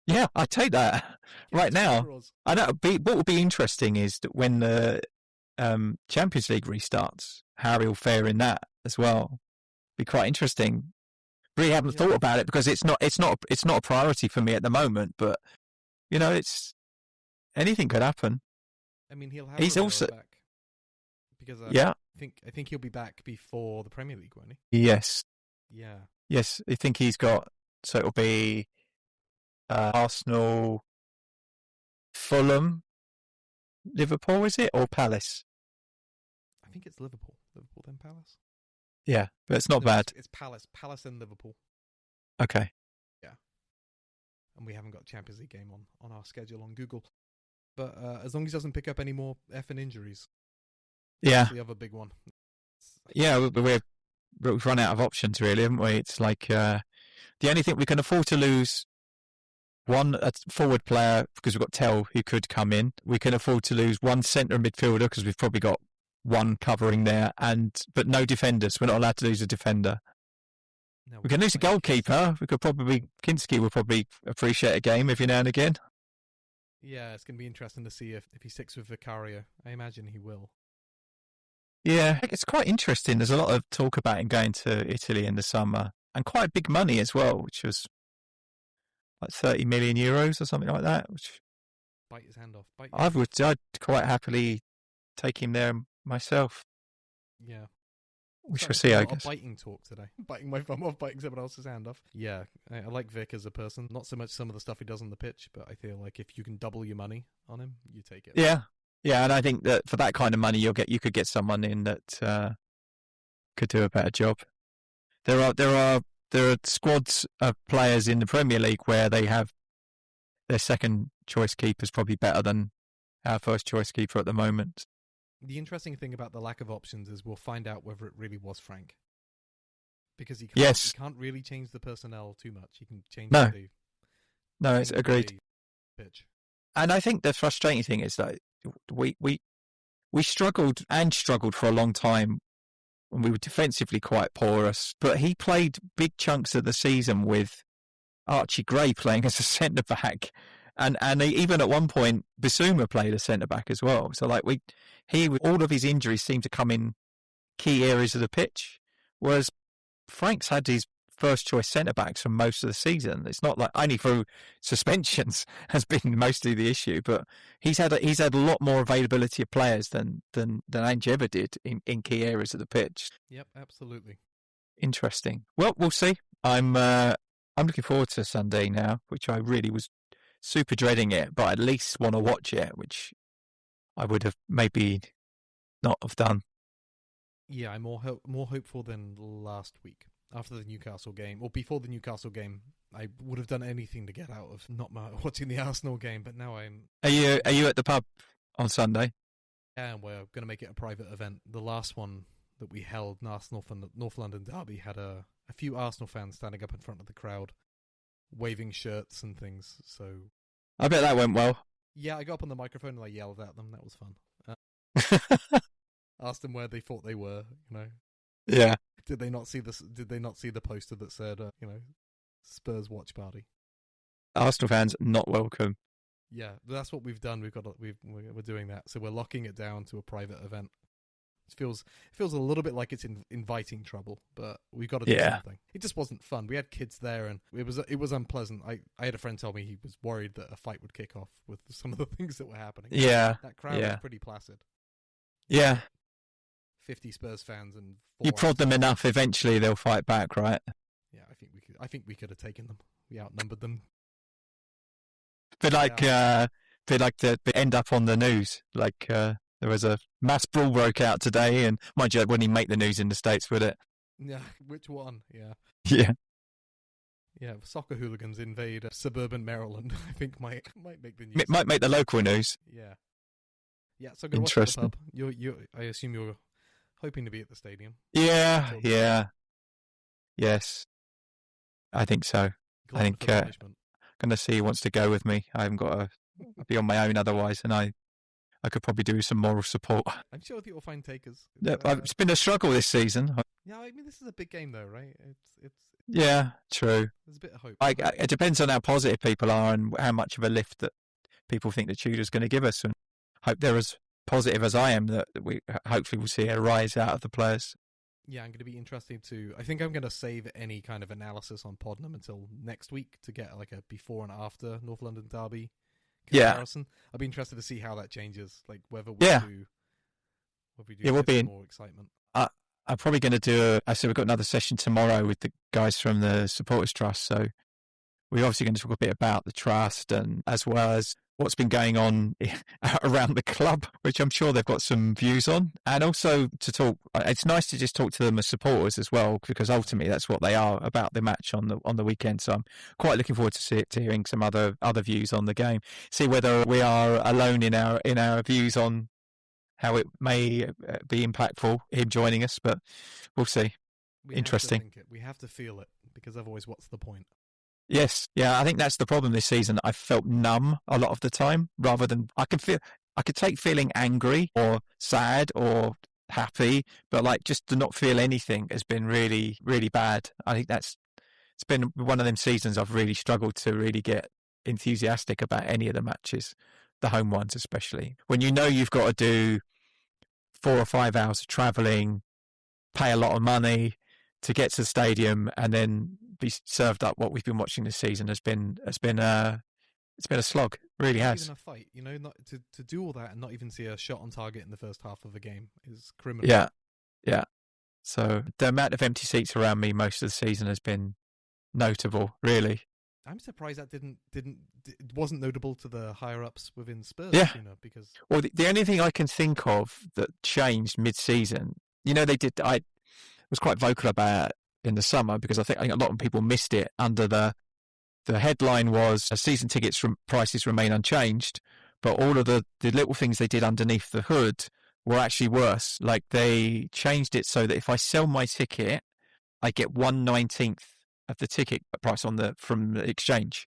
Yeah, I'd take that right now. I know. What would be interesting is that when the Champions League restarts, how he'll fare in that as well. Be quite interesting. Really haven't thought about it because it's not a priority for me at the moment. But it's anything could happen. I mean, he's also back because I think he'll be back before the Premier League, won't he? Yes. Yeah. Yes, I think he's got. So it'll be. Arsenal, Fulham, Liverpool, is it? Or Palace? I think it's Liverpool. Liverpool, then Palace? Yeah, but it's not bad. It's Palace. Palace and Liverpool. Okay. Yeah. And we haven't got Champions League game on our schedule on Google. But as long as he doesn't pick up any more effing injuries. Yeah. That's the other big one. Yeah, we've run out of options, really, haven't we? It's like the only thing we can afford to lose. A forward player, because we've got Tell who could come in. We can afford to lose one centre midfielder because we've probably got one covering there, but no defenders. We're not allowed to lose a defender. No, we can lose a goalkeeper. Kinski will probably appreciate a game every now and again. Yeah, it's going to be interesting to see if he sticks with Vicario. I imagine he will. Yeah, it's quite interesting. There's a lot of talk about him going to Italy in the summer, and quite big money as well, which was like 30 million euros or something like that. Which bite his hand off. I'd quite happily take him there myself. Yeah. We shall see, I guess. Biting talk today. Biting my thumb off, biting someone else's hand off. Yeah, I like Vic as a person. Not so much some of the stuff he does on the pitch, but I feel like if you can double your money on him, you take it. Yeah. Yeah, and I think that for that kind of money, you could get someone in that could do a better job. There are squads of players in the Premier League where they have their second choice keepers probably better than our first choice keeper at the moment. The interesting thing about the lack of options is we'll find out whether it really was Frank. Because he can't really change the personnel too much. He can change it's agreed. Pitch. And I think the frustrating thing is that we struggled for a long time. And we were defensively quite porous, but he played big chunks of the season with Archie Gray playing as a centre back, and even at one point Bissouma played as centre back as well. So all of his injuries seem to come in key areas of the pitch, whereas Frank's had his first choice centre backs for most of the season. It's not like only through suspensions has been mostly the issue, but he's had a lot more availability of players than Ange ever did in key areas of the pitch. Yep, absolutely. Interesting. Well, we'll see. I'm looking forward to Sunday now, which I really was super dreading it, but I at least want to watch it, which I would have maybe not have done. Yeah, I'm more hopeful than last week. After the Newcastle game, or before the Newcastle game, I would have done anything to get out of not watching the Arsenal game, but now I'm... Are you at the pub on Sunday? Yeah, and we're going to make it a private event. The last one that we held, Arsenal from the North London derby, had a few Arsenal fans standing up in front of the crowd, waving shirts and things, so... I bet that went well. Yeah, I got up on the microphone and I yelled at them. That was fun. Asked them where they thought they were, Yeah. Did they not see this? Did they not see the poster that said, Spurs watch party? Arsenal fans not welcome. Yeah, that's what we've done. We're doing that. So we're locking it down to a private event. It feels a little bit like it's inviting trouble, but we've got to do something. It just wasn't fun. We had kids there, and it was unpleasant. I had a friend tell me he was worried that a fight would kick off with some of the things that were happening. Yeah, that crowd was pretty placid. Yeah. 50 Spurs fans and you prod them enough, eventually they'll fight back, right? Yeah, I think we could have taken them. We outnumbered them. But the end up on the news, like There was a mass brawl broke out today, and mind you, it wouldn't even make the news in the States, would it? Yeah, which one? Yeah. Yeah. Yeah, soccer hooligans invade suburban Maryland. I think might make the news. It might make the local news. Yeah. Yeah, so go watch at the Interesting. pub. I assume you're hoping to be at the stadium. Yeah, Until- yeah. Yes. I think so. glad I think for the punishment. going to see who wants to go with me. I haven't got to be on my own otherwise, and I could probably do some moral support. I'm sure that you'll find takers. Yeah, it's been a struggle this season. Yeah, I mean, this is a big game, though, right? It's Yeah, true. there's a bit of hope. It depends on how positive people are and how much of a lift that people think that Tudor's going to give us. And hope they're as positive as I am that we hopefully will see a rise out of the players. Yeah, I'm going to be interested to. I think I'm going to save any kind of analysis on Tottenham until next week to get like a before and after North London derby comparison. I'll be interested to see how that changes, like whether we do we'll be more excitement. I'm probably going to do I said we've got another session tomorrow with the guys from the Supporters Trust, so we're obviously going to talk a bit about the trust and as well as what's been going on around the club, which I'm sure they've got some views on, and also to talk. It's nice to just talk to them as supporters as well, because ultimately that's what they are about the match on the weekend. So I'm quite looking forward to hearing some other views on the game. See whether we are alone in our views on how it may be impactful, him joining us, but we'll see. Interesting. Have to think it. We have to feel it, because otherwise what's the point? Yes. Yeah, I think that's the problem this season. I felt numb a lot of the time rather than I could take feeling angry or sad or happy, but like just to not feel anything has been really, really bad. I think it's been one of them seasons I've really struggled to really get enthusiastic about any of the matches, the home ones especially. When you know you've got to do 4 or 5 hours of travelling, pay a lot of money to get to the stadium, and then be served up what we've been watching this season has been a slog. It really has. Even a fight, not to do all that and not even see a shot on target in the first half of a game is criminal. Yeah. So the amount of empty seats around me most of the season has been notable, really. I'm surprised that wasn't notable to the higher ups within Spurs. Yeah. Because the only thing I can think of that changed mid-season, they did. I was quite vocal about it in the summer because I think a lot of people missed it. Under the headline was season tickets prices remain unchanged, but all of the little things they did underneath the hood were actually worse. Like they changed it so that if I sell my ticket, I get 1/19 of the ticket price from the exchange.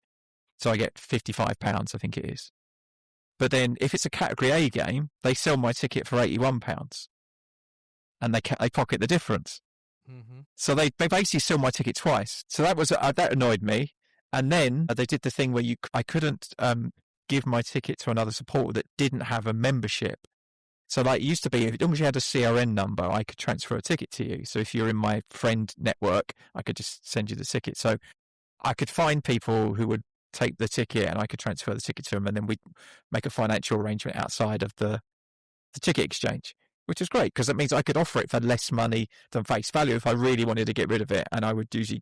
So I get £55, I think it is. But then if it's a Category A game, they sell my ticket for £81 and they pocket the difference. Mm-hmm. So they basically sell my ticket twice. So that annoyed me. And then they did the thing where I couldn't give my ticket to another supporter that didn't have a membership. So like it used to be, as long as you had a CRN number, I could transfer a ticket to you. So if you're in my friend network, I could just send you the ticket. So I could find people who would take the ticket and I could transfer the ticket to them, and then we'd make a financial arrangement outside of the ticket exchange, which is great because it means I could offer it for less money than face value if I really wanted to get rid of it, and I would usually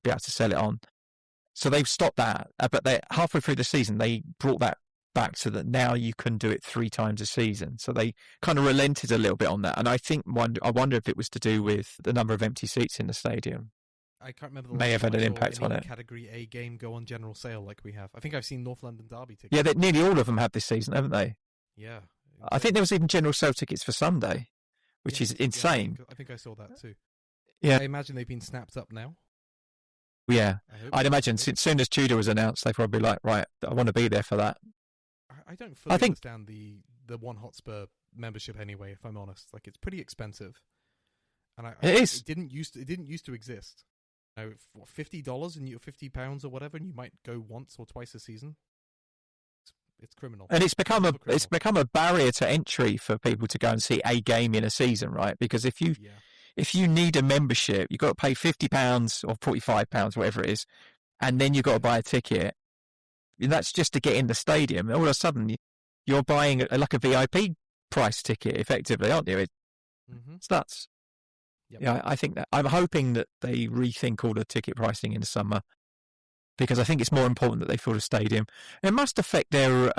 be able to sell it on. So they've stopped that, but halfway through the season, they brought that back so that now you can do it 3 times a season. So they kind of relented a little bit on that. And I wonder if it was to do with the number of empty seats in the stadium. I can't remember the may have had an impact on it. Category A game go on general sale like we have. I think I've seen North London derby tickets. Yeah, nearly all of them have this season, haven't they? Yeah. I think there was even general sale tickets for Sunday, which is insane. Yeah, I think I saw that too. Yeah. I imagine they've been snapped up now. Yeah. I'd imagine as soon as Tudor was announced, they probably like, right, I want to be there for that. I don't fully understand the One Hotspur membership anyway, if I'm honest. Like, it's pretty expensive. And it is. It didn't used to exist. $50 and £50 or whatever, and you might go once or twice a season. It's criminal. And it's become a barrier to entry for people to go and see a game in a season, right? Because if you need a membership, you've got to pay £50 or £45, whatever it is, and then you've got to buy a ticket. And that's just to get in the stadium. All of a sudden, you're buying like a VIP price ticket, effectively, aren't you? It's nuts. Yep. Yeah, I think that I'm hoping that they rethink all the ticket pricing in the summer, because I think it's more important that they fill the stadium. It must affect their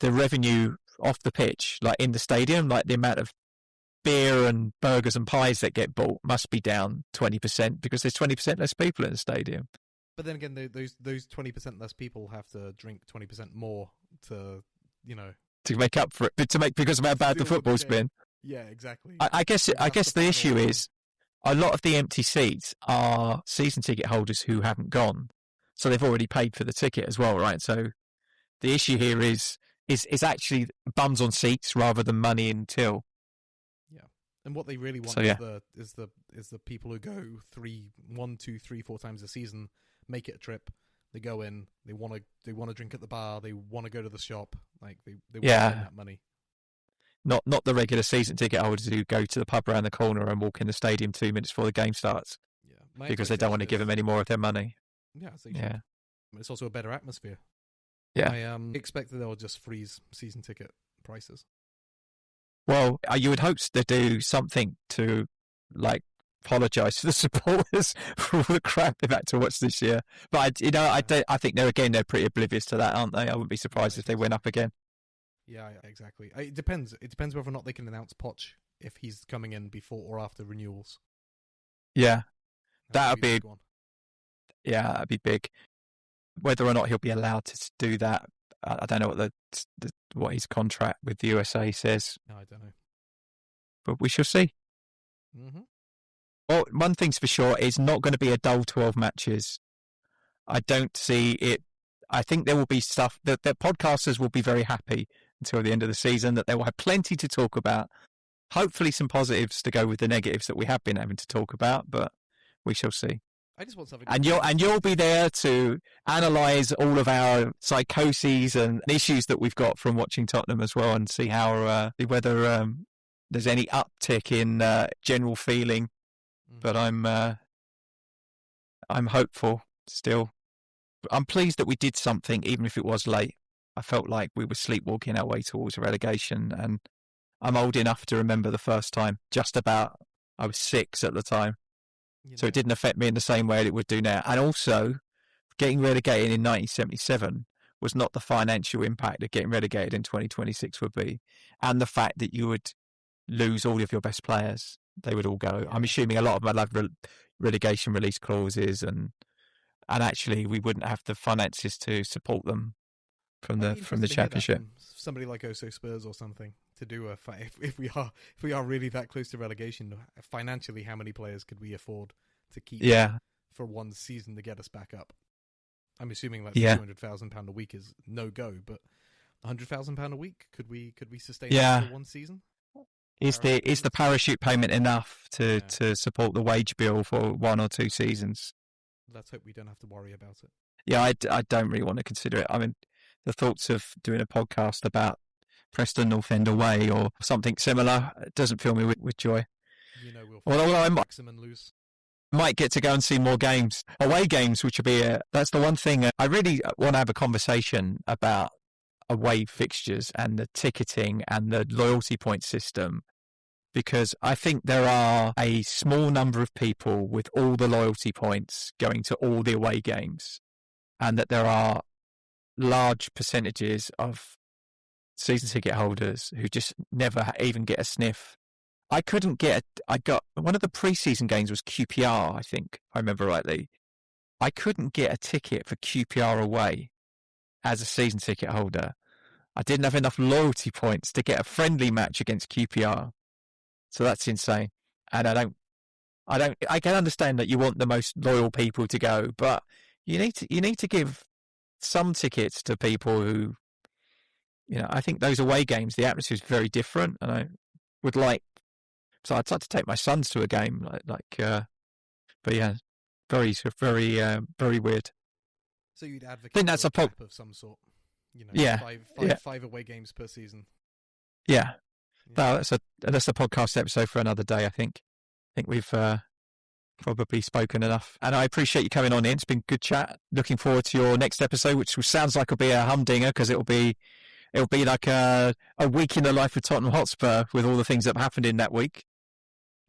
revenue off the pitch, like in the stadium, like the amount of beer and burgers and pies that get bought must be down 20% because there's 20% less people in the stadium. But then again, those 20% less people have to drink 20% more to, to make up for it, because of how bad the football's been. Yeah, exactly. I guess the issue is a lot of the empty seats are season ticket holders who haven't gone, so they've already paid for the ticket as well, right? So the issue here is actually bums on seats rather than money in till. And what they really want is the people who go 1, 2, 3, 4 times a season, make it a trip. They go in, they want to drink at the bar, they want to go to the shop, like they want to spend that money. Not the regular season ticket holders who go to the pub around the corner and walk in the stadium 2 minutes before the game starts. Yeah, because they don't want to give them any more of their money. Yeah, so it's also a better atmosphere. Yeah, I expect that they'll just freeze season ticket prices. Well, you would hope to do something to, like, apologise to the supporters for all the crap they've had to watch this year. But I think they're pretty oblivious to that, aren't they? I wouldn't be surprised if they went up again. Yeah, exactly. It depends. It depends whether or not they can announce Poch if he's coming in before or after renewals. Yeah, that'd be one. Yeah, that'd be big. Whether or not he'll be allowed to do that, I don't know what his contract with the USA says. No, I don't know. But we shall see. Mm-hmm. Well, one thing's for sure, it's not going to be a dull 12 matches. I don't see it. I think there will be stuff that podcasters will be very happy until the end of the season, that they will have plenty to talk about. Hopefully some positives to go with the negatives that we have been having to talk about, but we shall see. I just want something. And you'll be there to analyse all of our psychoses and issues that we've got from watching Tottenham as well, and see how whether there's any uptick in general feeling. But I'm hopeful still. I'm pleased that we did something, even if it was late. I felt like we were sleepwalking our way towards a relegation, and I'm old enough to remember the first time. Just about. I was 6 at the time. So it didn't affect me in the same way it would do now. And also, getting relegated in 1977 was not the financial impact that getting relegated in 2026 would be. And the fact that you would lose all of your best players. They would all go. I'm assuming a lot of them have relegation release clauses, and actually we wouldn't have the finances to support them from the championship. Somebody like Spurs or something to do a fight. If we are really that close to relegation, financially, how many players could we afford to keep for one season to get us back up? I'm assuming like £200,000 a week is no go, but £100,000 a week, could we sustain that for one season? Is the parachute payment enough to support the wage bill for 1 or 2 seasons? Let's hope we don't have to worry about it. Yeah, I don't really want to consider it. I mean, the thoughts of doing a podcast about Preston North End away or something similar doesn't fill me with joy. We'll I might get to go and see more games, away games, which will be that's the one thing I really want to have a conversation about. Away fixtures and the ticketing and the loyalty point system, because I think there are a small number of people with all the loyalty points going to all the away games, and that there are large percentages of season ticket holders who just never even get a sniff. I got one of the pre-season games was QPR, I think, if I remember rightly. I couldn't get a ticket for QPR away as a season ticket holder. I didn't have enough loyalty points to get a friendly match against QPR. So that's insane. And I can understand that you want the most loyal people to go, but you need to give some tickets to people who, I think those away games, the atmosphere is very different, and I would so I'd like to take my sons to a game, but yeah, very, very, very weird. So you'd advocate I think that's a cap of some sort, five away games per season. Yeah. No, that's a podcast episode for another day. I think we've probably spoken enough, and I appreciate you coming on in. It's been good chat. Looking forward to your next episode, which sounds like it'll be a humdinger because it'll be like a week in the life of Tottenham Hotspur with all the things that have happened in that week.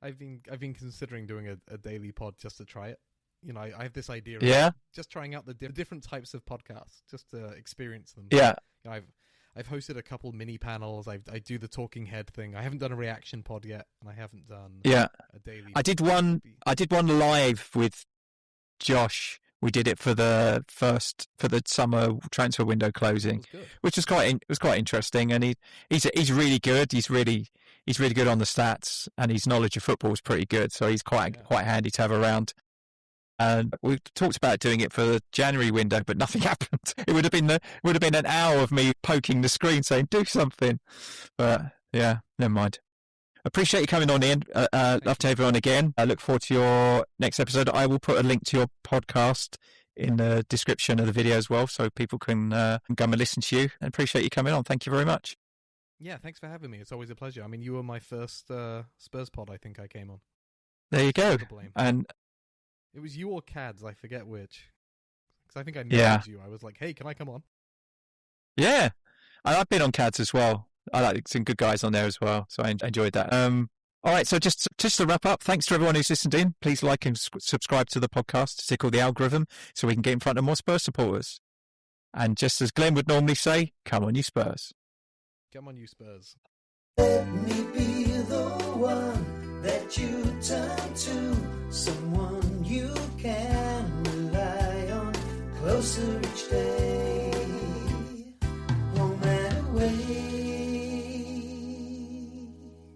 I've been considering doing a daily pod just to try it. I have this idea of just trying out the different types of podcasts just to experience them. Yeah. I've hosted a couple mini panels. I do the talking head thing. I haven't done a reaction pod yet, and I haven't done a daily. I did one live with Josh. We did it for the summer transfer window closing, which was quite interesting. And he's really good. He's really good on the stats, and his knowledge of football is pretty good. So he's quite handy to have around. And we talked about doing it for the January window, but nothing happened. It would have been an hour of me poking the screen saying do something. But yeah, never mind. Appreciate you coming on, Ian. Love to have you on again. I look forward to your next episode. I will put a link to your podcast in the description of the video as well, so people can come and listen to you. And appreciate you coming on. Thank you very much. Yeah, thanks for having me. It's always a pleasure. I mean, you were my first Spurs pod I think I came on. There you go. And it was you or Cads, I forget which. Because I think I messaged you. I was like, hey, can I come on? Yeah. I've been on Cads as well. I like some good guys on there as well, so I enjoyed that. All right, so just to wrap up, thanks to everyone who's listened in. Please like and subscribe to the podcast to tickle the algorithm so we can get in front of more Spurs supporters. And just as Glenn would normally say, come on you Spurs. Come on you Spurs. Let me be the one that you turn to, someone you can rely on closer each day.